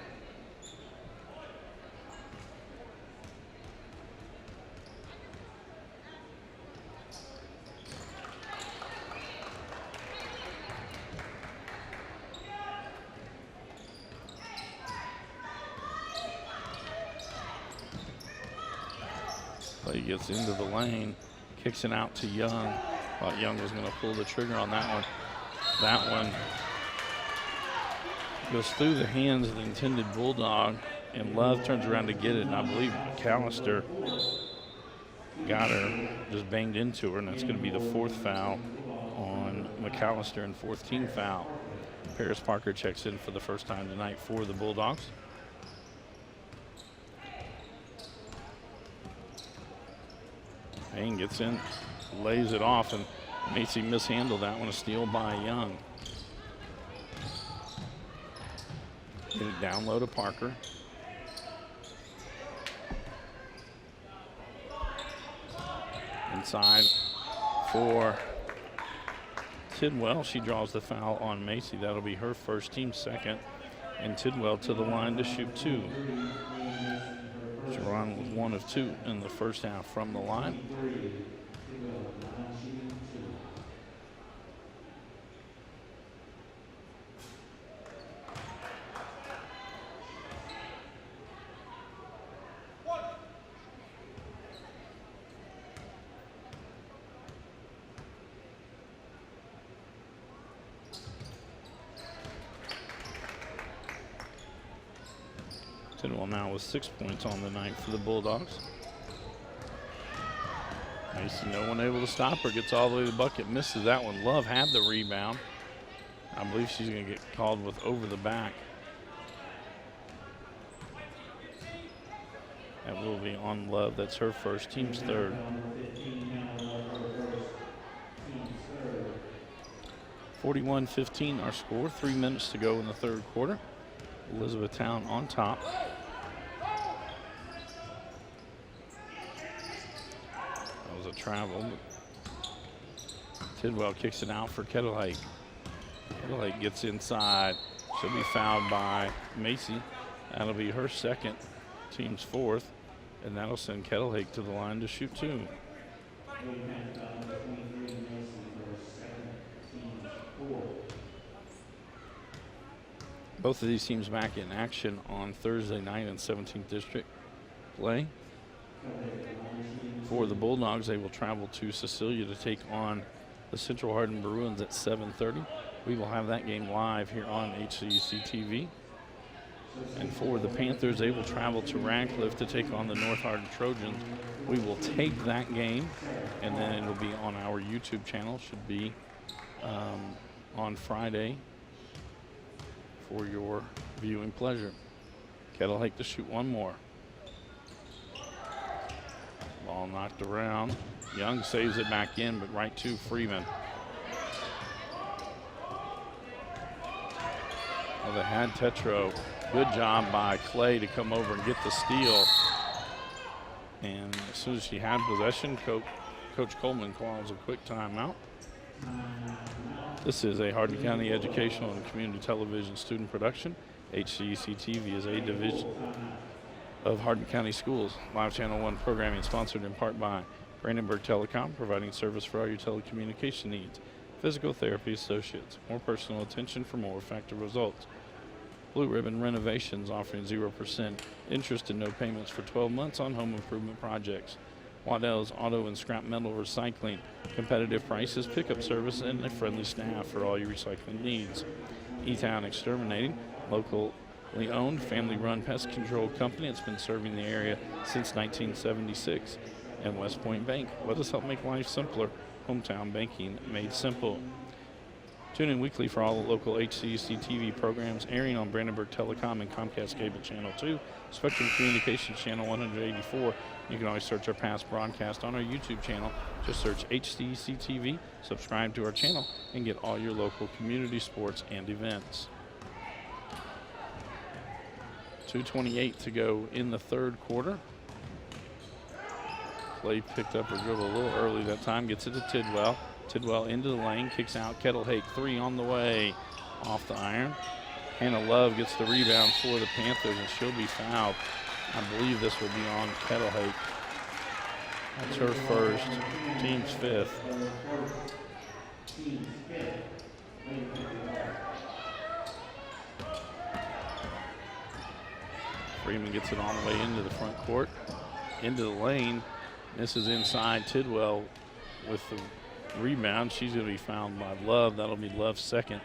Play gets into the lane, kicks it out to Young. Thought Young was going to pull the trigger on that one. That one goes through the hands of the intended Bulldog, and Love turns around to get it, and I believe McAllister got her, just banged into her, and that's going to be the 4th foul on McAllister and 4th team foul. Paris Parker checks in for the first time tonight for the Bulldogs. Payne gets in, lays it off, and Macy mishandled that one. A steal by Young. Get it down low to Parker. Inside for Tidwell. She draws the foul on Macy. That'll be her first, team second. And Tidwell to the line to shoot 2. Sharon was 1 of 2 in the first half from the line. Tidwell now with 6 points on the night for the Bulldogs. Macy, no one able to stop her. Gets all the way to the bucket, misses that one. Love had the rebound. I believe she's going to get called with over the back. That will be on Love. That's her first, team's third. 41-15 our score. 3 minutes to go in the third quarter. Elizabethtown on top. That was a travel. Tidwell kicks it out for Kettlehake. Kettlehake gets inside. She'll be fouled by Macy. That'll be her second, team's fourth, and that'll send Kettlehake to the line to shoot 2. Both of these teams back in action on Thursday night in 17th District play. For the Bulldogs, they will travel to Cecilia to take on the Central Hardin Bruins at 7:30. We will have that game live here on HCEC-TV. And for the Panthers, they will travel to Radcliffe to take on the North Hardin Trojans. We will tape that game, and then it'll be on our YouTube channel. Should be on Friday for your viewing pleasure. Kettlehake to shoot one more. Ball knocked around. Young saves it back in, but right to Freeman. Well, they had Tetro. Good job by Clay to come over and get the steal. And as soon as she had possession, Coach Coleman calls a quick timeout. This is a Hardin County Educational and Community Television student production. HCEC-TV is a division of Hardin County Schools. Live Channel 1 programming sponsored in part by Brandenburg Telecom, providing service for all your telecommunication needs. Physical Therapy Associates, more personal attention for more effective results. Blue Ribbon Renovations, offering 0% interest and no payments for 12 months on home improvement projects. Waddell's Auto and Scrap Metal Recycling, competitive prices, pickup service, and a friendly staff for all your recycling needs. E-Town Exterminating, locally owned, family-run pest control company that's been serving the area since 1976. And West Point Bank, let us help make life simpler. Hometown banking made simple. Tune in weekly for all the local HCEC-TV programs airing on Brandenburg Telecom and Comcast Cable Channel 2, Spectrum Communications Channel 184. You can always search our past broadcast on our YouTube channel. Just search HCEC-TV, subscribe to our channel, and get all your local community sports and events. 2:28 to go in the third quarter. Clay picked up her dribble a little early that time, gets it to Tidwell. Tidwell into the lane, kicks out. Kettlehake, 3 on the way, off the iron. Hannah Love gets the rebound for the Panthers, and she'll be fouled. I believe this will be on Kettlehake. That's her first, team's fifth. Freeman gets it all the way into the front court, into the lane. This is inside. Tidwell with the rebound. She's going to be fouled by Love. That'll be Love's second,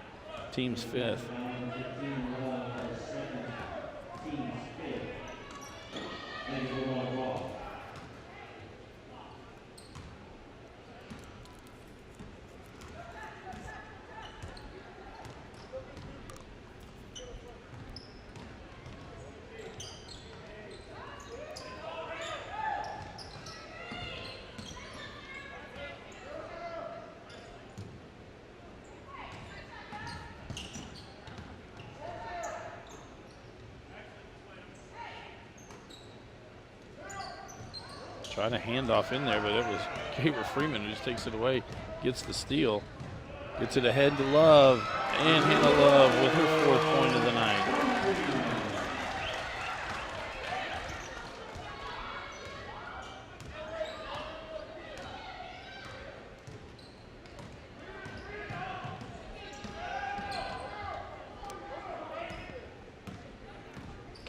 team's fifth. Trying to hand off in there, but it was Gabriel Freeman who just takes it away, gets the steal, gets it ahead to Love, and Hannah Love with her 4th point of the night.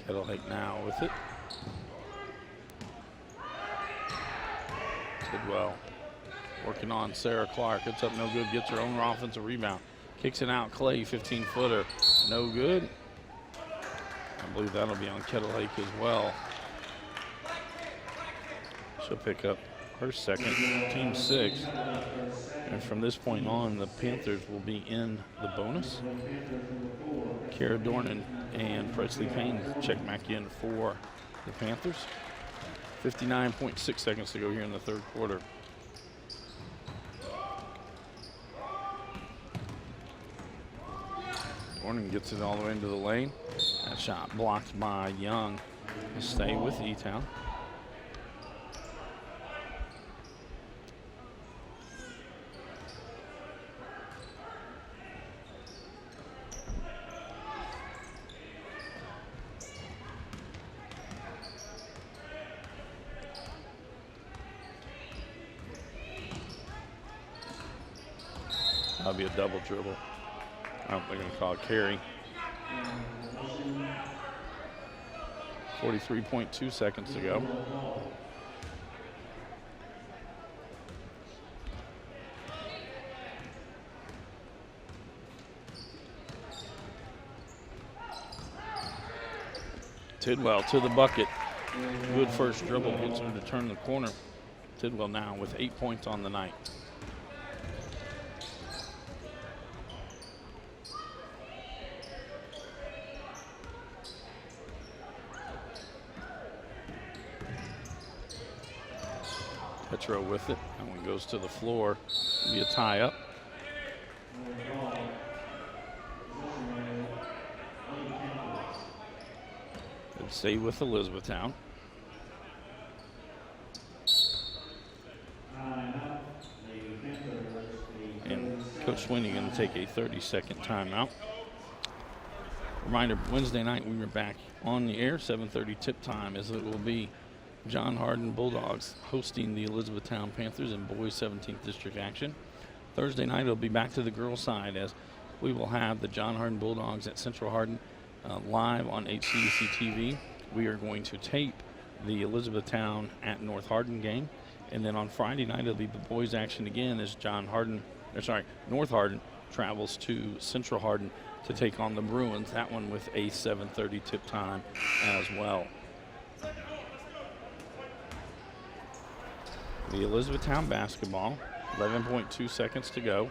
Kettlehake now with it. Tidwell working on Sarah Clark. It's up no good. Gets her own offensive rebound. Kicks it out. Clay, 15-footer. No good. I I believe that'll be on Kettle Lake as well. She'll pick up her second, team 6. And from this point on, the Panthers will be in the bonus. Kara Dornan and Presley Payne check back in for the Panthers. 59.6 seconds to go here in the third quarter. Dornan gets it all the way into the lane. That shot blocked by Young. Will stay with E-Town. That'll be a double dribble. Oh, they're going to call it carry. 43.2 seconds to go. Tidwell to the bucket. Good first dribble, gets him to turn the corner. Tidwell now with 8 points on the night. Petro with it. That one goes to the floor. It'll be a tie up. It'll stay with Elizabethtown. And Coach Sweeney going to take a 30-second timeout. Reminder, Wednesday night we were back on the air, 7:30 tip time, as it will be John Hardin Bulldogs hosting the Elizabethtown Panthers in boys 17th district action. Thursday night it'll be back to the girls side, as we will have the John Hardin Bulldogs at Central Hardin live on HCEC-TV. We are going to tape the Elizabethtown at North Hardin game, and then on Friday night it'll be the boys action again as North Hardin travels to Central Hardin to take on the Bruins. That one with a 7:30 tip time as well. The Elizabethtown basketball, 11.2 seconds to go.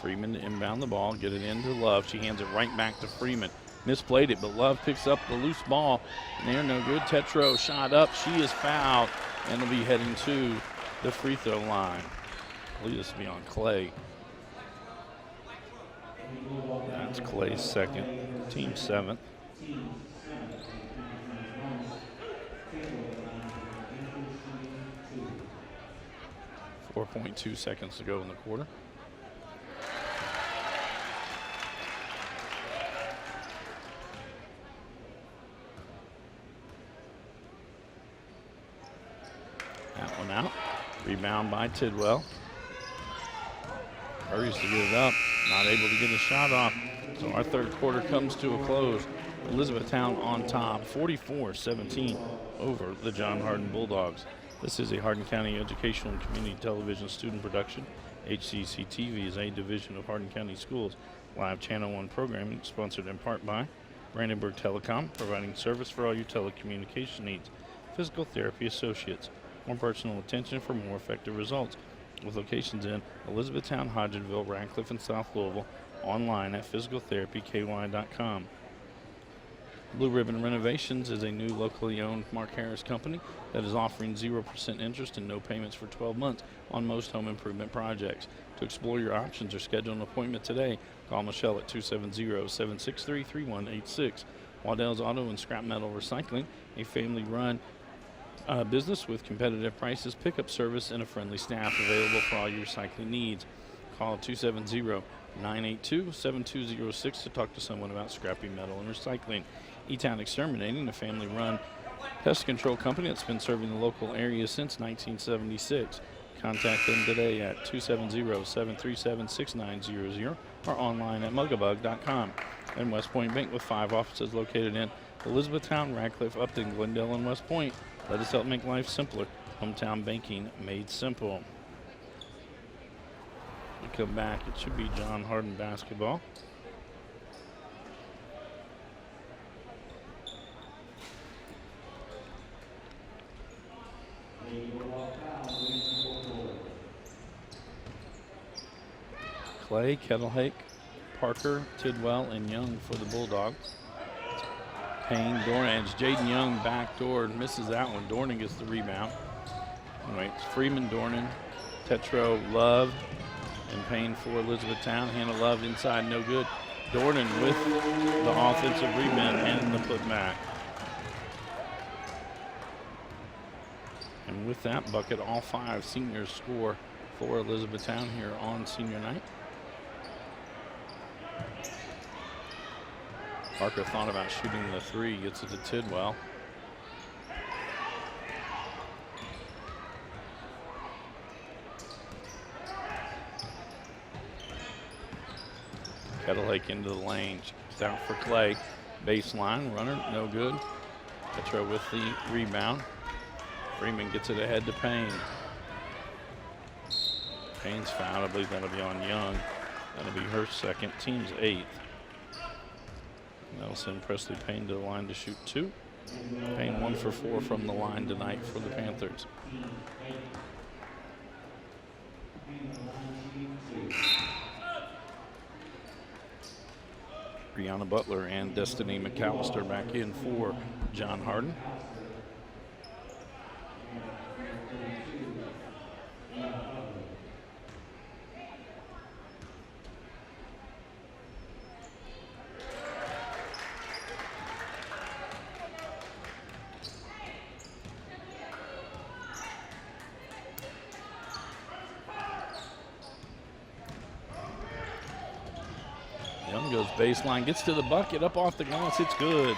Freeman to inbound the ball, get it into Love. She hands it right back to Freeman. Misplayed it, but Love picks up the loose ball. And they're no good. Tetro shot up. She is fouled and will be heading to the free throw line. I believe this will be on Clay. That's Clay's second, team 7th. .2 seconds to go in the quarter. That one out. Rebound by Tidwell. Hurries to get it up. Not able to get a shot off. So our third quarter comes to a close. Elizabethtown on top, 44-17 over the John Hardin Bulldogs. This is a Hardin County Educational and Community Television student production. HCEC-TV is a division of Hardin County Schools. Live Channel 1 programming sponsored in part by Brandenburg Telecom, providing service for all your telecommunication needs. Physical Therapy Associates, more personal attention for more effective results. With locations in Elizabethtown, Hodgenville, Radcliffe, and South Louisville. Online at physicaltherapyky.com. Blue Ribbon Renovations is a new locally owned Mark Harris company that is offering 0% interest and no payments for 12 months on most home improvement projects. To explore your options or schedule an appointment today, call Michelle at 270-763-3186. Waddell's Auto and Scrap Metal Recycling, a family-run business with competitive prices, pickup service, and a friendly staff available for all your recycling needs. Call 270-982-7206 to talk to someone about scrappy metal and recycling. E-Town Exterminating, a family-run pest control company that's been serving the local area since 1976. Contact them today at 270-737-6900 or online at mugabug.com. And West Point Bank, with 5 offices located in Elizabethtown, Radcliffe, Upton, Glendale, and West Point. Let us help make life simpler. Hometown banking made simple. We come back, it should be John Hardin basketball. Clay, Kettlehake, Parker, Tidwell, and Young for the Bulldogs. Payne, Dornan, Jaden Young backdoor, misses that one. Dornan gets the rebound. Anyway, it's Freeman, Dornan, Tetro, Love, and Payne for Elizabethtown. Hannah Love inside, no good. Dornan with the offensive rebound and the putback. And with that bucket, all 5 seniors score for Elizabethtown here on senior night. Parker thought about shooting the 3, gets it to Tidwell. Kettlehake into the lane, it's out for Clay. Baseline, runner, no good. Petro with the rebound. Freeman gets it ahead to Payne. Payne's foul, I believe that'll be on Young. That'll be her second, team's 8th. That'll send Presley Payne to the line to shoot 2. Payne 1 for 4 from the line tonight for the Panthers. Brianna Butler and Destiny McAllister back in for John Hardin. Young goes baseline, gets to the bucket, up off the glass, it's good.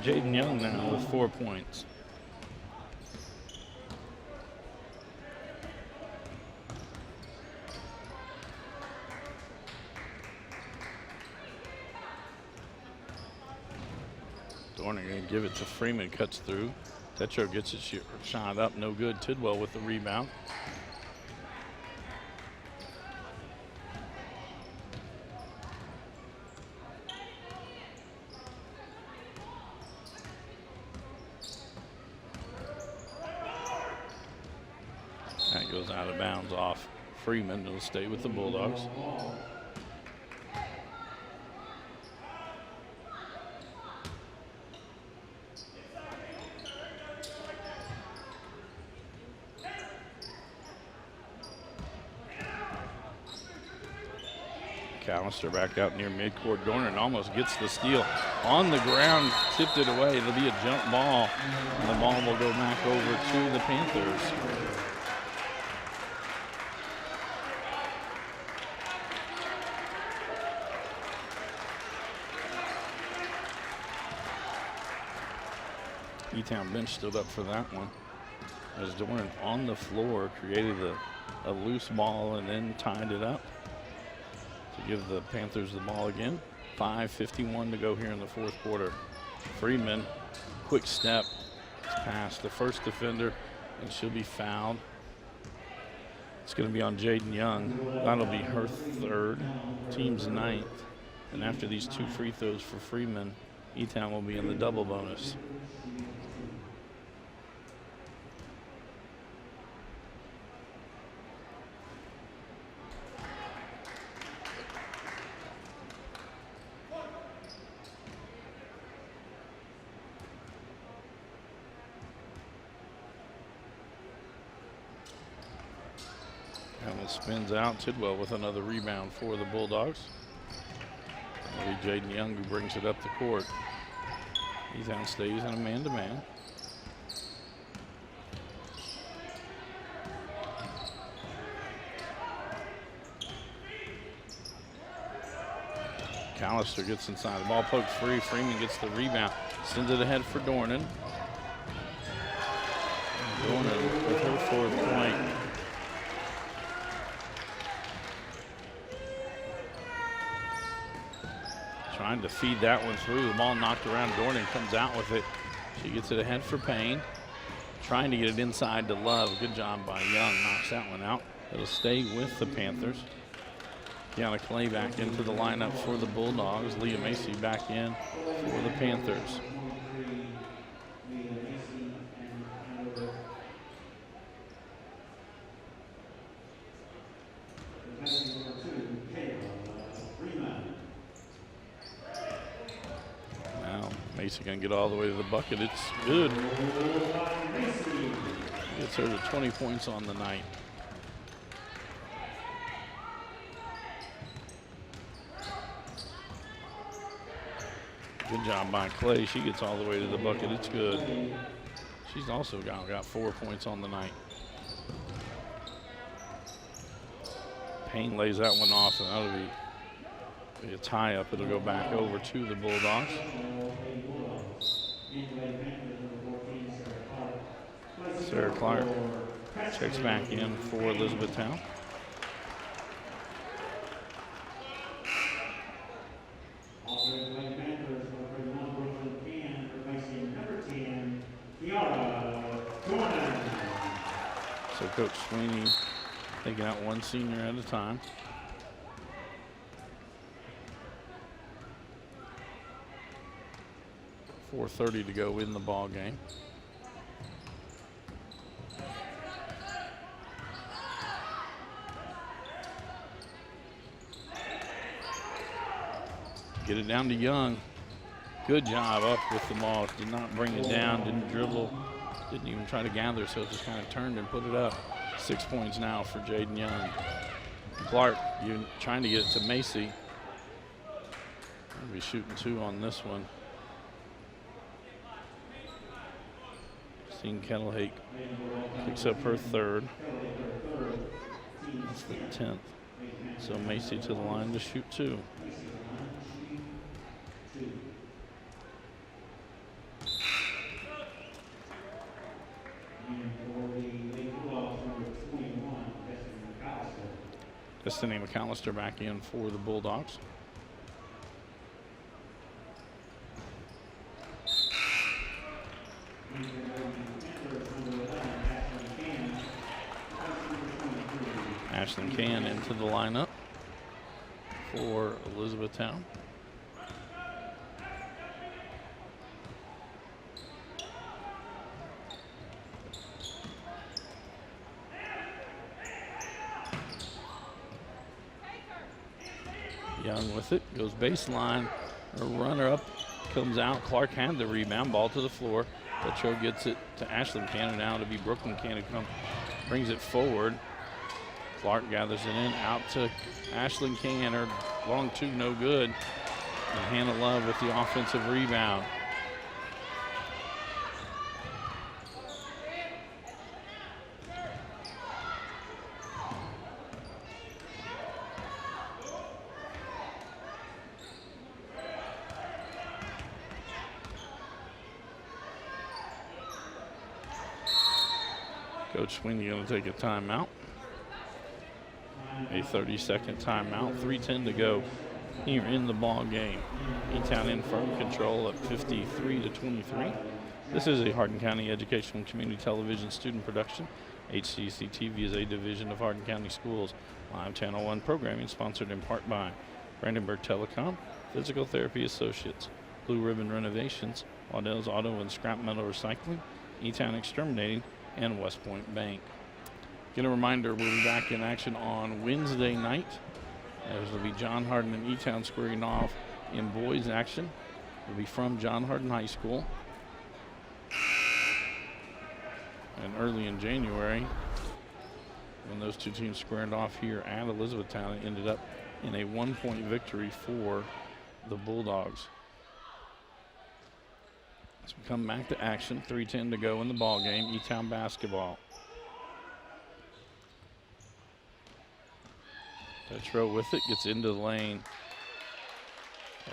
Jaden Young now with 4 points. Dornan gonna give it to Freeman, cuts through. Tetro gets it shot up, no good. Tidwell with the rebound. That goes out of bounds off Freeman. It'll stay with the Bulldogs. McAllister back out near midcourt. Dornan almost gets the steal on the ground, tipped it away. It'll be a jump ball, and the ball will go back over to the Panthers. E-Town bench stood up for that one. As Dornan on the floor created a loose ball and then tied it up to give the Panthers the ball again. 5:51 to go here in the 4th quarter. Freeman, quick step, past the first defender, and she'll be fouled. It's going to be on Jaden Young. That'll be her 3rd, team's 9th. And after these 2 free throws for Freeman, E-Town will be in the double bonus. Spins out. Tidwell with another rebound for the Bulldogs. It'll be Jaden Young who brings it up the court. E-Town stays in a man-to-man. McAllister gets inside. The ball poked free. Freeman gets the rebound. Sends it ahead for Dornan. Dornan with her 4th point. Trying to feed that one through. The ball knocked around. Dornan comes out with it. She gets it ahead for Payne. Trying to get it inside to Love. Good job by Young. Knocks that one out. It'll stay with the Panthers. Tiana Clay back into the lineup for the Bulldogs. Leah Macy back in for the Panthers. Now Macy gonna get all the way to the bucket. It's good. Gets her to 20 points on the night. Good job by Clay. She gets all the way to the bucket. It's good. She's also got 4 points on the night. Payne lays that one off, and that'll be a tie-up. It'll go back over to the Bulldogs. Sarah Clark checks back in for Elizabethtown. So Coach Sweeney taking out one senior at a time. .430 to go in the ball game. Get it down to Young. Good job up with the ball. Did not bring it down, didn't dribble, didn't even try to gather, so just kind of turned and put it up. 6 points now for Jaden Young. Clark, you trying to get it to Macy. I'll be shooting 2 on this one. Christine Kettlehake picks up her 3rd. That's the 10th. So Macy to the line to shoot 2. Destiny McAllister back in for the Bulldogs. Ashlyn Can into the lineup for Elizabethtown. Young with it, goes baseline. Her runner up comes out. Clark had the rebound, ball to the floor. Petro gets it to Ashlyn Cannon. Now to be Brooklyn Cannon brings it forward. Clark gathers it in, out to Ashlyn Cannon. Long 2, no good. And Hannah Love with the offensive rebound. Coach Sweeney going to take a timeout. A 30-second timeout. 3:10 to go here in the ball game. E-Town in firm control at 53-23. This is a Hardin County Educational and Community Television student production. HCEC-TV is a division of Hardin County Schools. Live Channel 1 programming sponsored in part by Brandenburg Telecom, Physical Therapy Associates, Blue Ribbon Renovations, Waddell's Auto and Scrap Metal Recycling, E-Town Exterminating, and West Point Bank. Again, a reminder, we'll be back in action on Wednesday night. As will be John Hardin and E-Town squaring off in boys action. It'll be from John Hardin High School. And early in January, when those two teams squared off here at Elizabethtown, it ended up in a 1-point victory for the Bulldogs. As we come back to action, 3:10 to go in the ball game. E-Town basketball. Petro with it, gets into the lane.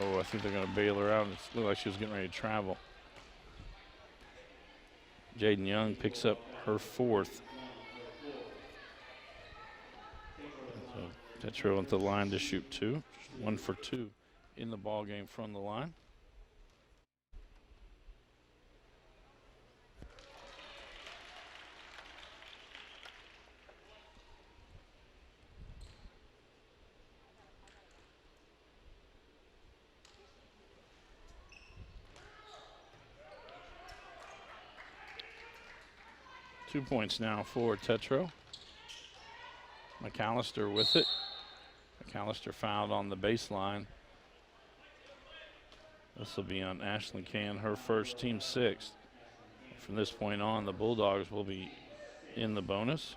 Oh, I think they're going to bail her out. It looked like she was getting ready to travel. Jaden Young picks up her 4th. So Petro at the line to shoot 2. 1 for 2 in the ball game from the line. 2 points now for Tetro. McAllister with it. McAllister fouled on the baseline. This will be on Ashley Can, her first, team 6th. From this point on, the Bulldogs will be in the bonus.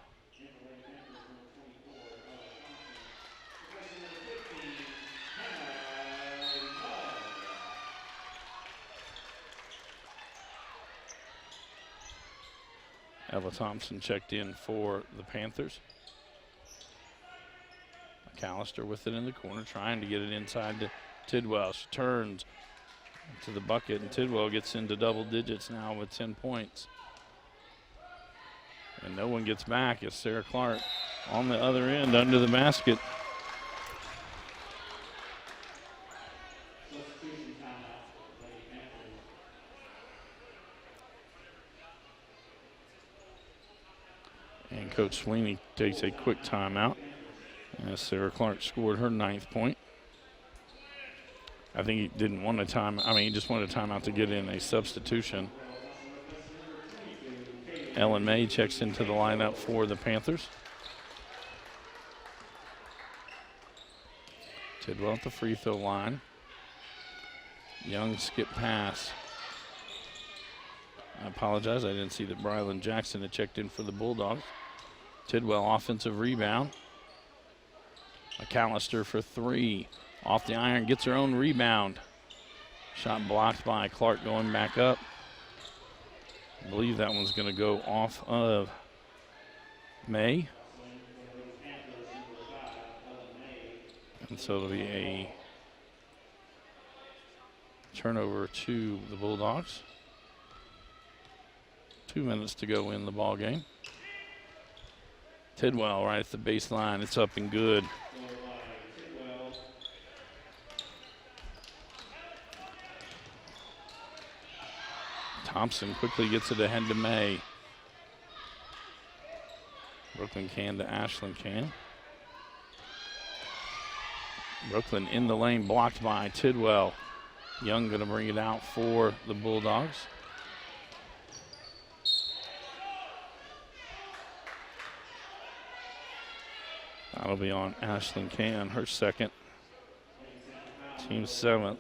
Ella Thompson checked in for the Panthers. McAllister with it in the corner, trying to get it inside to Tidwell. She turns to the bucket, and Tidwell gets into double digits now with 10 points. And no one gets back. It's Sarah Clark on the other end under the basket. And Coach Sweeney takes a quick timeout as Sarah Clark scored her 9th point. I think he didn't want a time. I mean, he just wanted a timeout to get in a substitution. Ellen May checks into the lineup for the Panthers. Tidwell at the free throw line. Young skip pass. I apologize, I didn't see that Brylan Jackson had checked in for the Bulldogs. Tidwell offensive rebound. McAllister for 3. Off the iron, gets her own rebound. Shot blocked by Clark going back up. I believe that one's going to go off of May. And so it'll be a turnover to the Bulldogs. 2 minutes to go in the ball game. Tidwell right at the baseline. It's up and good. Thompson quickly gets it ahead to May. Brooklyn Can to Ashland Can. Brooklyn in the lane, blocked by Tidwell. Young going to bring it out for the Bulldogs. That'll be on Ashland Can, her 2nd. Team 7th.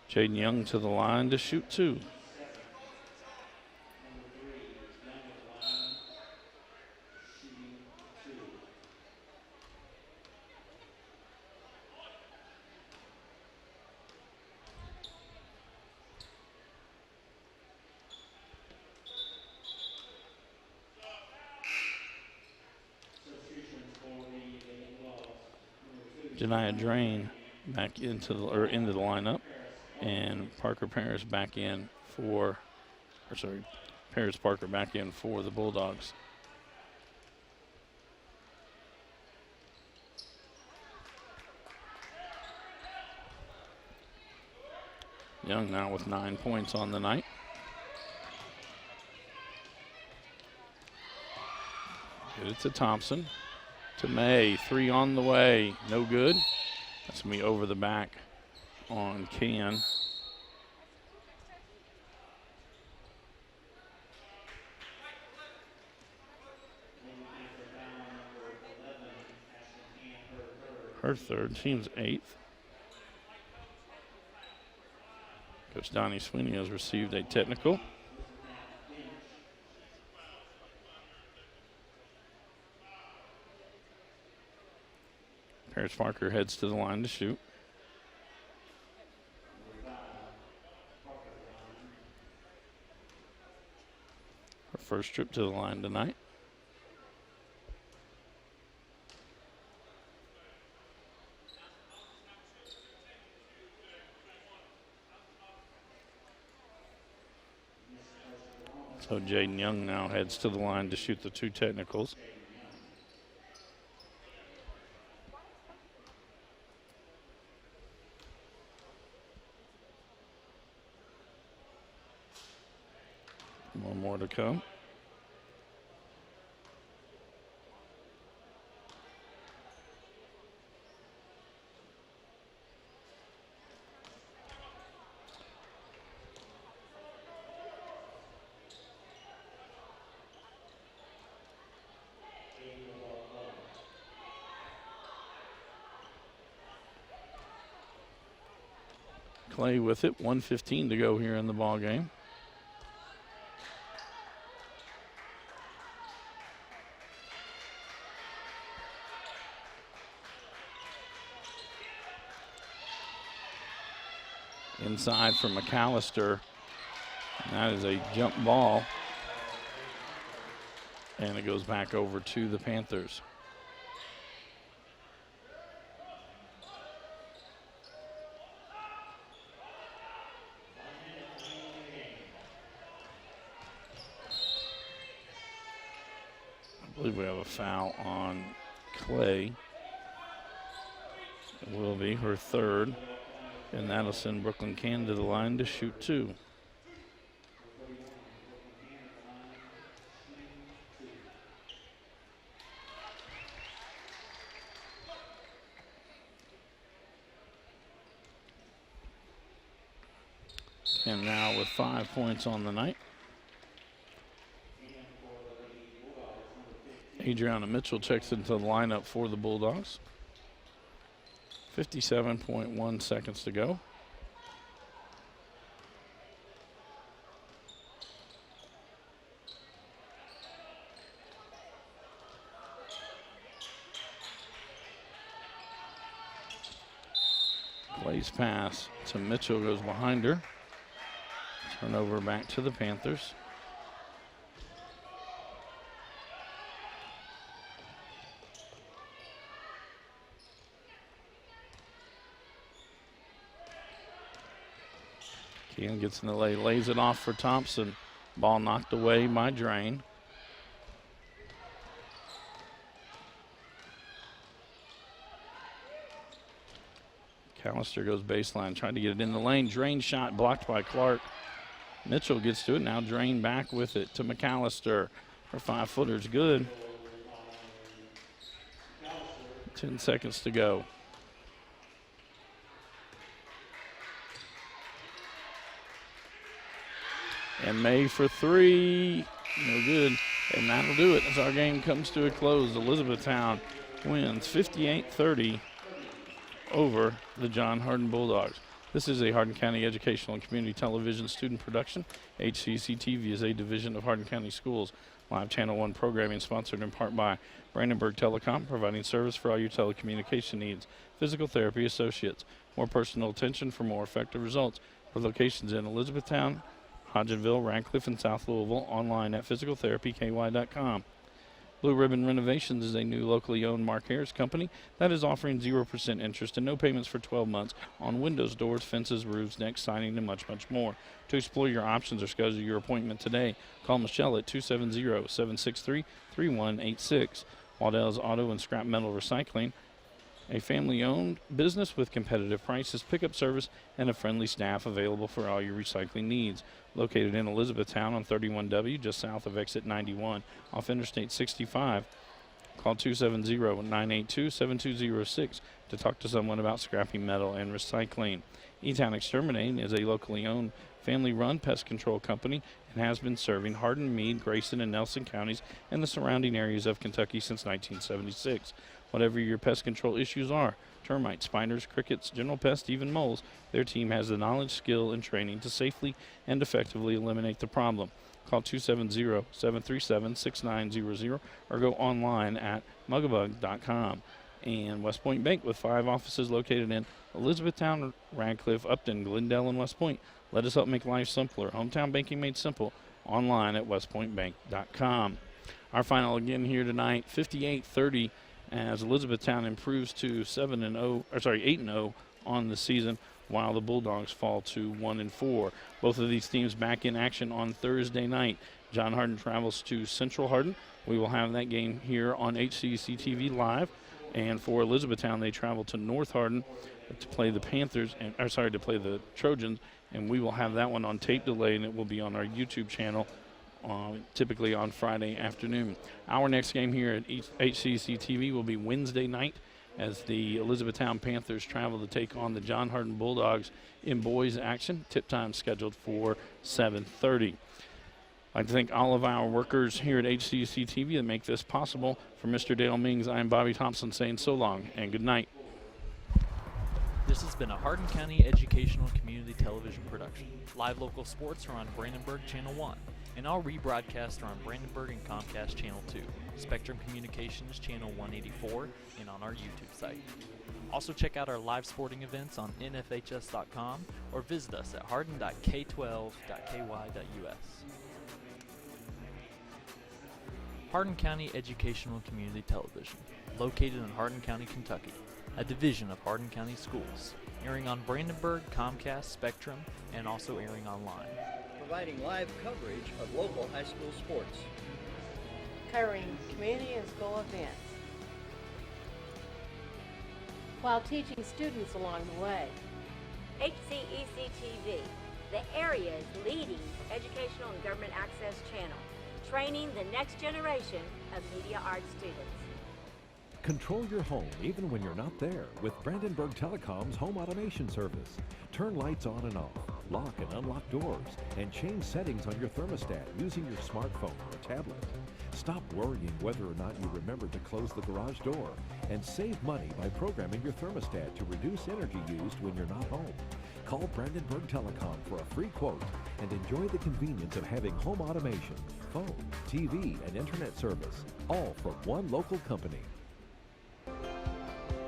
Jaden Young to the line to shoot 2. Janiah Drain back into the lineup, and Parker Paris back in for, Paris Parker back in for the Bulldogs. Young now with 9 points on the night. Get it to Thompson. To May, 3 on the way, no good. That's gonna be over the back on Can. Her 3rd, team's 8th. Coach Donnie Sweeney has received a technical. Paris Parker heads to the line to shoot. Her first trip to the line tonight. So Jaden Young now heads to the line to shoot the 2 technicals. One more to come. Clay with it. 1:15 to go here in the ball game. Inside for McAllister. That is a jump ball. And it goes back over to the Panthers. I believe we have a foul on Clay. It will be her third. And that'll send Brooklyn Can to the line to shoot 2. And now with 5 points on the night, Adriana Mitchell checks into the lineup for the Bulldogs. 57.1 seconds to go. Clay's pass to Mitchell goes behind her. Turnover back to the Panthers. Keegan gets in the lay, lays it off for Thompson. Ball knocked away by Drain. McAllister goes baseline, trying to get it in the lane. Drain shot blocked by Clark. Mitchell gets to it. Now Drain back with it to McAllister. Her 5-footer's good. 10 seconds to go. And May for 3. No good. And that'll do it as our game comes to a close. Elizabethtown wins 58-30 over the John Hardin Bulldogs. This is a Hardin County Educational and Community Television student production. HCEC-TV is a division of Hardin County Schools. Live Channel 1 programming sponsored in part by Brandenburg Telecom, providing service for all your telecommunication needs. Physical Therapy Associates. More personal attention for more effective results. With locations in Elizabethtown, Hodgenville, Radcliffe, and South Louisville. Online at physicaltherapyky.com. Blue Ribbon Renovations is a new locally owned Mark Harris company that is offering 0% interest and no payments for 12 months on windows, doors, fences, roofs, decks, siding, and much, much more. To explore your options or schedule your appointment today, call Michelle at 270-763-3186. Waddell's Auto and Scrap Metal Recycling, a family-owned business with competitive prices, pickup service, and a friendly staff available for all your recycling needs. Located in Elizabethtown on 31W, just south of exit 91, off Interstate 65. Call 270-982-7206 to talk to someone about scrapping metal and recycling. E-Town Exterminating is a locally owned, family-run pest control company and has been serving Hardin, Meade, Grayson, and Nelson counties and the surrounding areas of Kentucky since 1976. Whatever your pest control issues are, termites, spiders, crickets, general pests, even moles, their team has the knowledge, skill, and training to safely and effectively eliminate the problem. Call 270-737-6900 or go online at mugabug.com. And West Point Bank, with 5 offices located in Elizabethtown, Radcliffe, Upton, Glendale, and West Point. Let us help make life simpler. Hometown banking made simple. Online at westpointbank.com. Our final again here tonight, 58-30. As Elizabethtown improves to 8-0 on the season, while the Bulldogs fall to 1-4. Both of these teams back in action on Thursday night. John Hardin travels to Central Hardin. We will have that game here on HCEC-TV live. And for Elizabethtown, they travel to North Hardin to play the to play the Trojans, and we will have that one on tape delay, and it will be on our YouTube channel. Typically on Friday afternoon. Our next game here at HCEC-TV will be Wednesday night as the Elizabethtown Panthers travel to take on the John Hardin Bulldogs in boys action. Tip time scheduled for 7:30. I'd like to thank all of our workers here at HCEC-TV that make this possible. For Mr. Dale Mings, I'm Bobby Thompson saying so long and good night. This has been a Hardin County Educational Community Television production. Live local sports are on Brandenburg Channel 1, and all rebroadcasts are on Brandenburg and Comcast Channel 2, Spectrum Communications Channel 184, and on our YouTube site. Also check out our live sporting events on nfhs.com or visit us at hardin.k12.ky.us. Hardin County Educational Community Television, located in Hardin County, Kentucky, a division of Hardin County Schools, airing on Brandenburg, Comcast, Spectrum, and also airing online. Providing live coverage of local high school sports. Covering community and school events, while teaching students along the way. HCEC-TV, the area's leading educational and government access channel, training the next generation of media arts students. Control your home even when you're not there with Brandenburg Telecom's home automation service. Turn lights on and off, lock and unlock doors, and change settings on your thermostat using your smartphone or tablet. Stop worrying whether or not you remember to close the garage door, and save money by programming your thermostat to reduce energy used when you're not home. Call Brandenburg Telecom for a free quote and enjoy the convenience of having home automation, phone, TV, and internet service, all from one local company.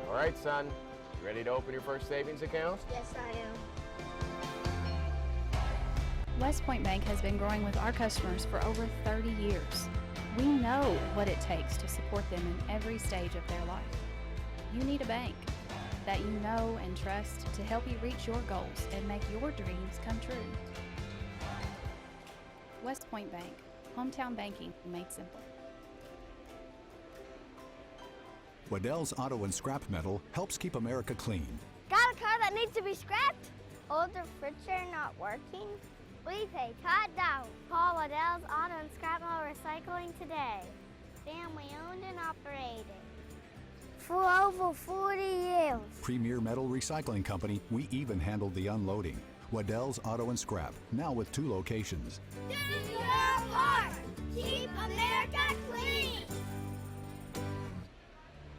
All right, son. You ready to open your first savings account? Yes, I am. West Point Bank has been growing with our customers for over 30 years. We know what it takes to support them in every stage of their life. You need a bank that you know and trust to help you reach your goals and make your dreams come true. West Point Bank, hometown banking made simple. Waddell's Auto and Scrap Metal helps keep America clean. Got a car that needs to be scrapped? Older furniture not working? We pay top dollar. Call Waddell's Auto and Scrap Metal Recycling today. Family owned and operated for over 40 years. Premier Metal Recycling Company, we even handled the unloading. Waddell's Auto and Scrap, now with 2 locations. Do your part. Keep America clean.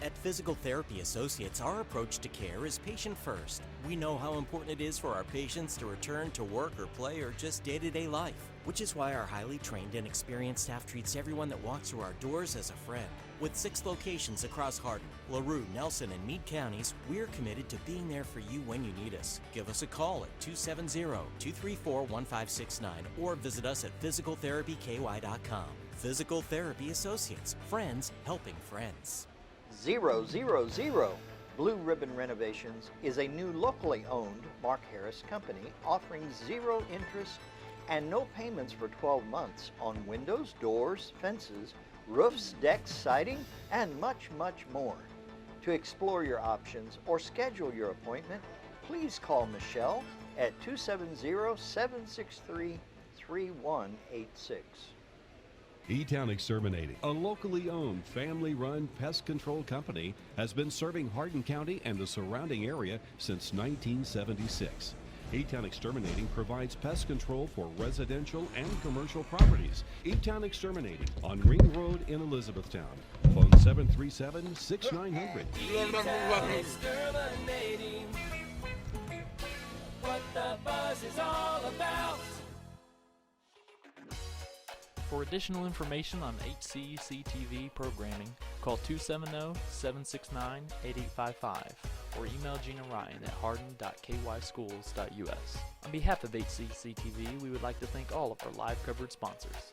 At Physical Therapy Associates, our approach to care is patient first. We know how important it is for our patients to return to work or play or just day-to-day life, which is why our highly trained and experienced staff treats everyone that walks through our doors as a friend. With 6 locations across Hardin, LaRue, Nelson, and Meade counties, we're committed to being there for you when you need us. Give us a call at 270-234-1569 or visit us at physicaltherapyky.com. Physical Therapy Associates, friends helping friends. 000 Blue Ribbon Renovations is a new locally owned Mark Harris company offering 0 interest and no payments for 12 months on windows, doors, fences, roofs, decks, siding, and much, much more. To explore your options or schedule your appointment, please call Michelle at 270-763-3186. E-Town Exterminating, a locally owned, family-run pest control company, has been serving Hardin County and the surrounding area since 1976. E-Town Exterminating provides pest control for residential and commercial properties. E-Town Exterminating on Ring Road in Elizabethtown. Phone 737-6900. E-Town Exterminating, what the buzz is all about. For additional information on HCEC-TV programming, call 270-769-8855 or email Gina Ryan at hardin.kyschools.us. On behalf of HCEC-TV, we would like to thank all of our live coverage sponsors.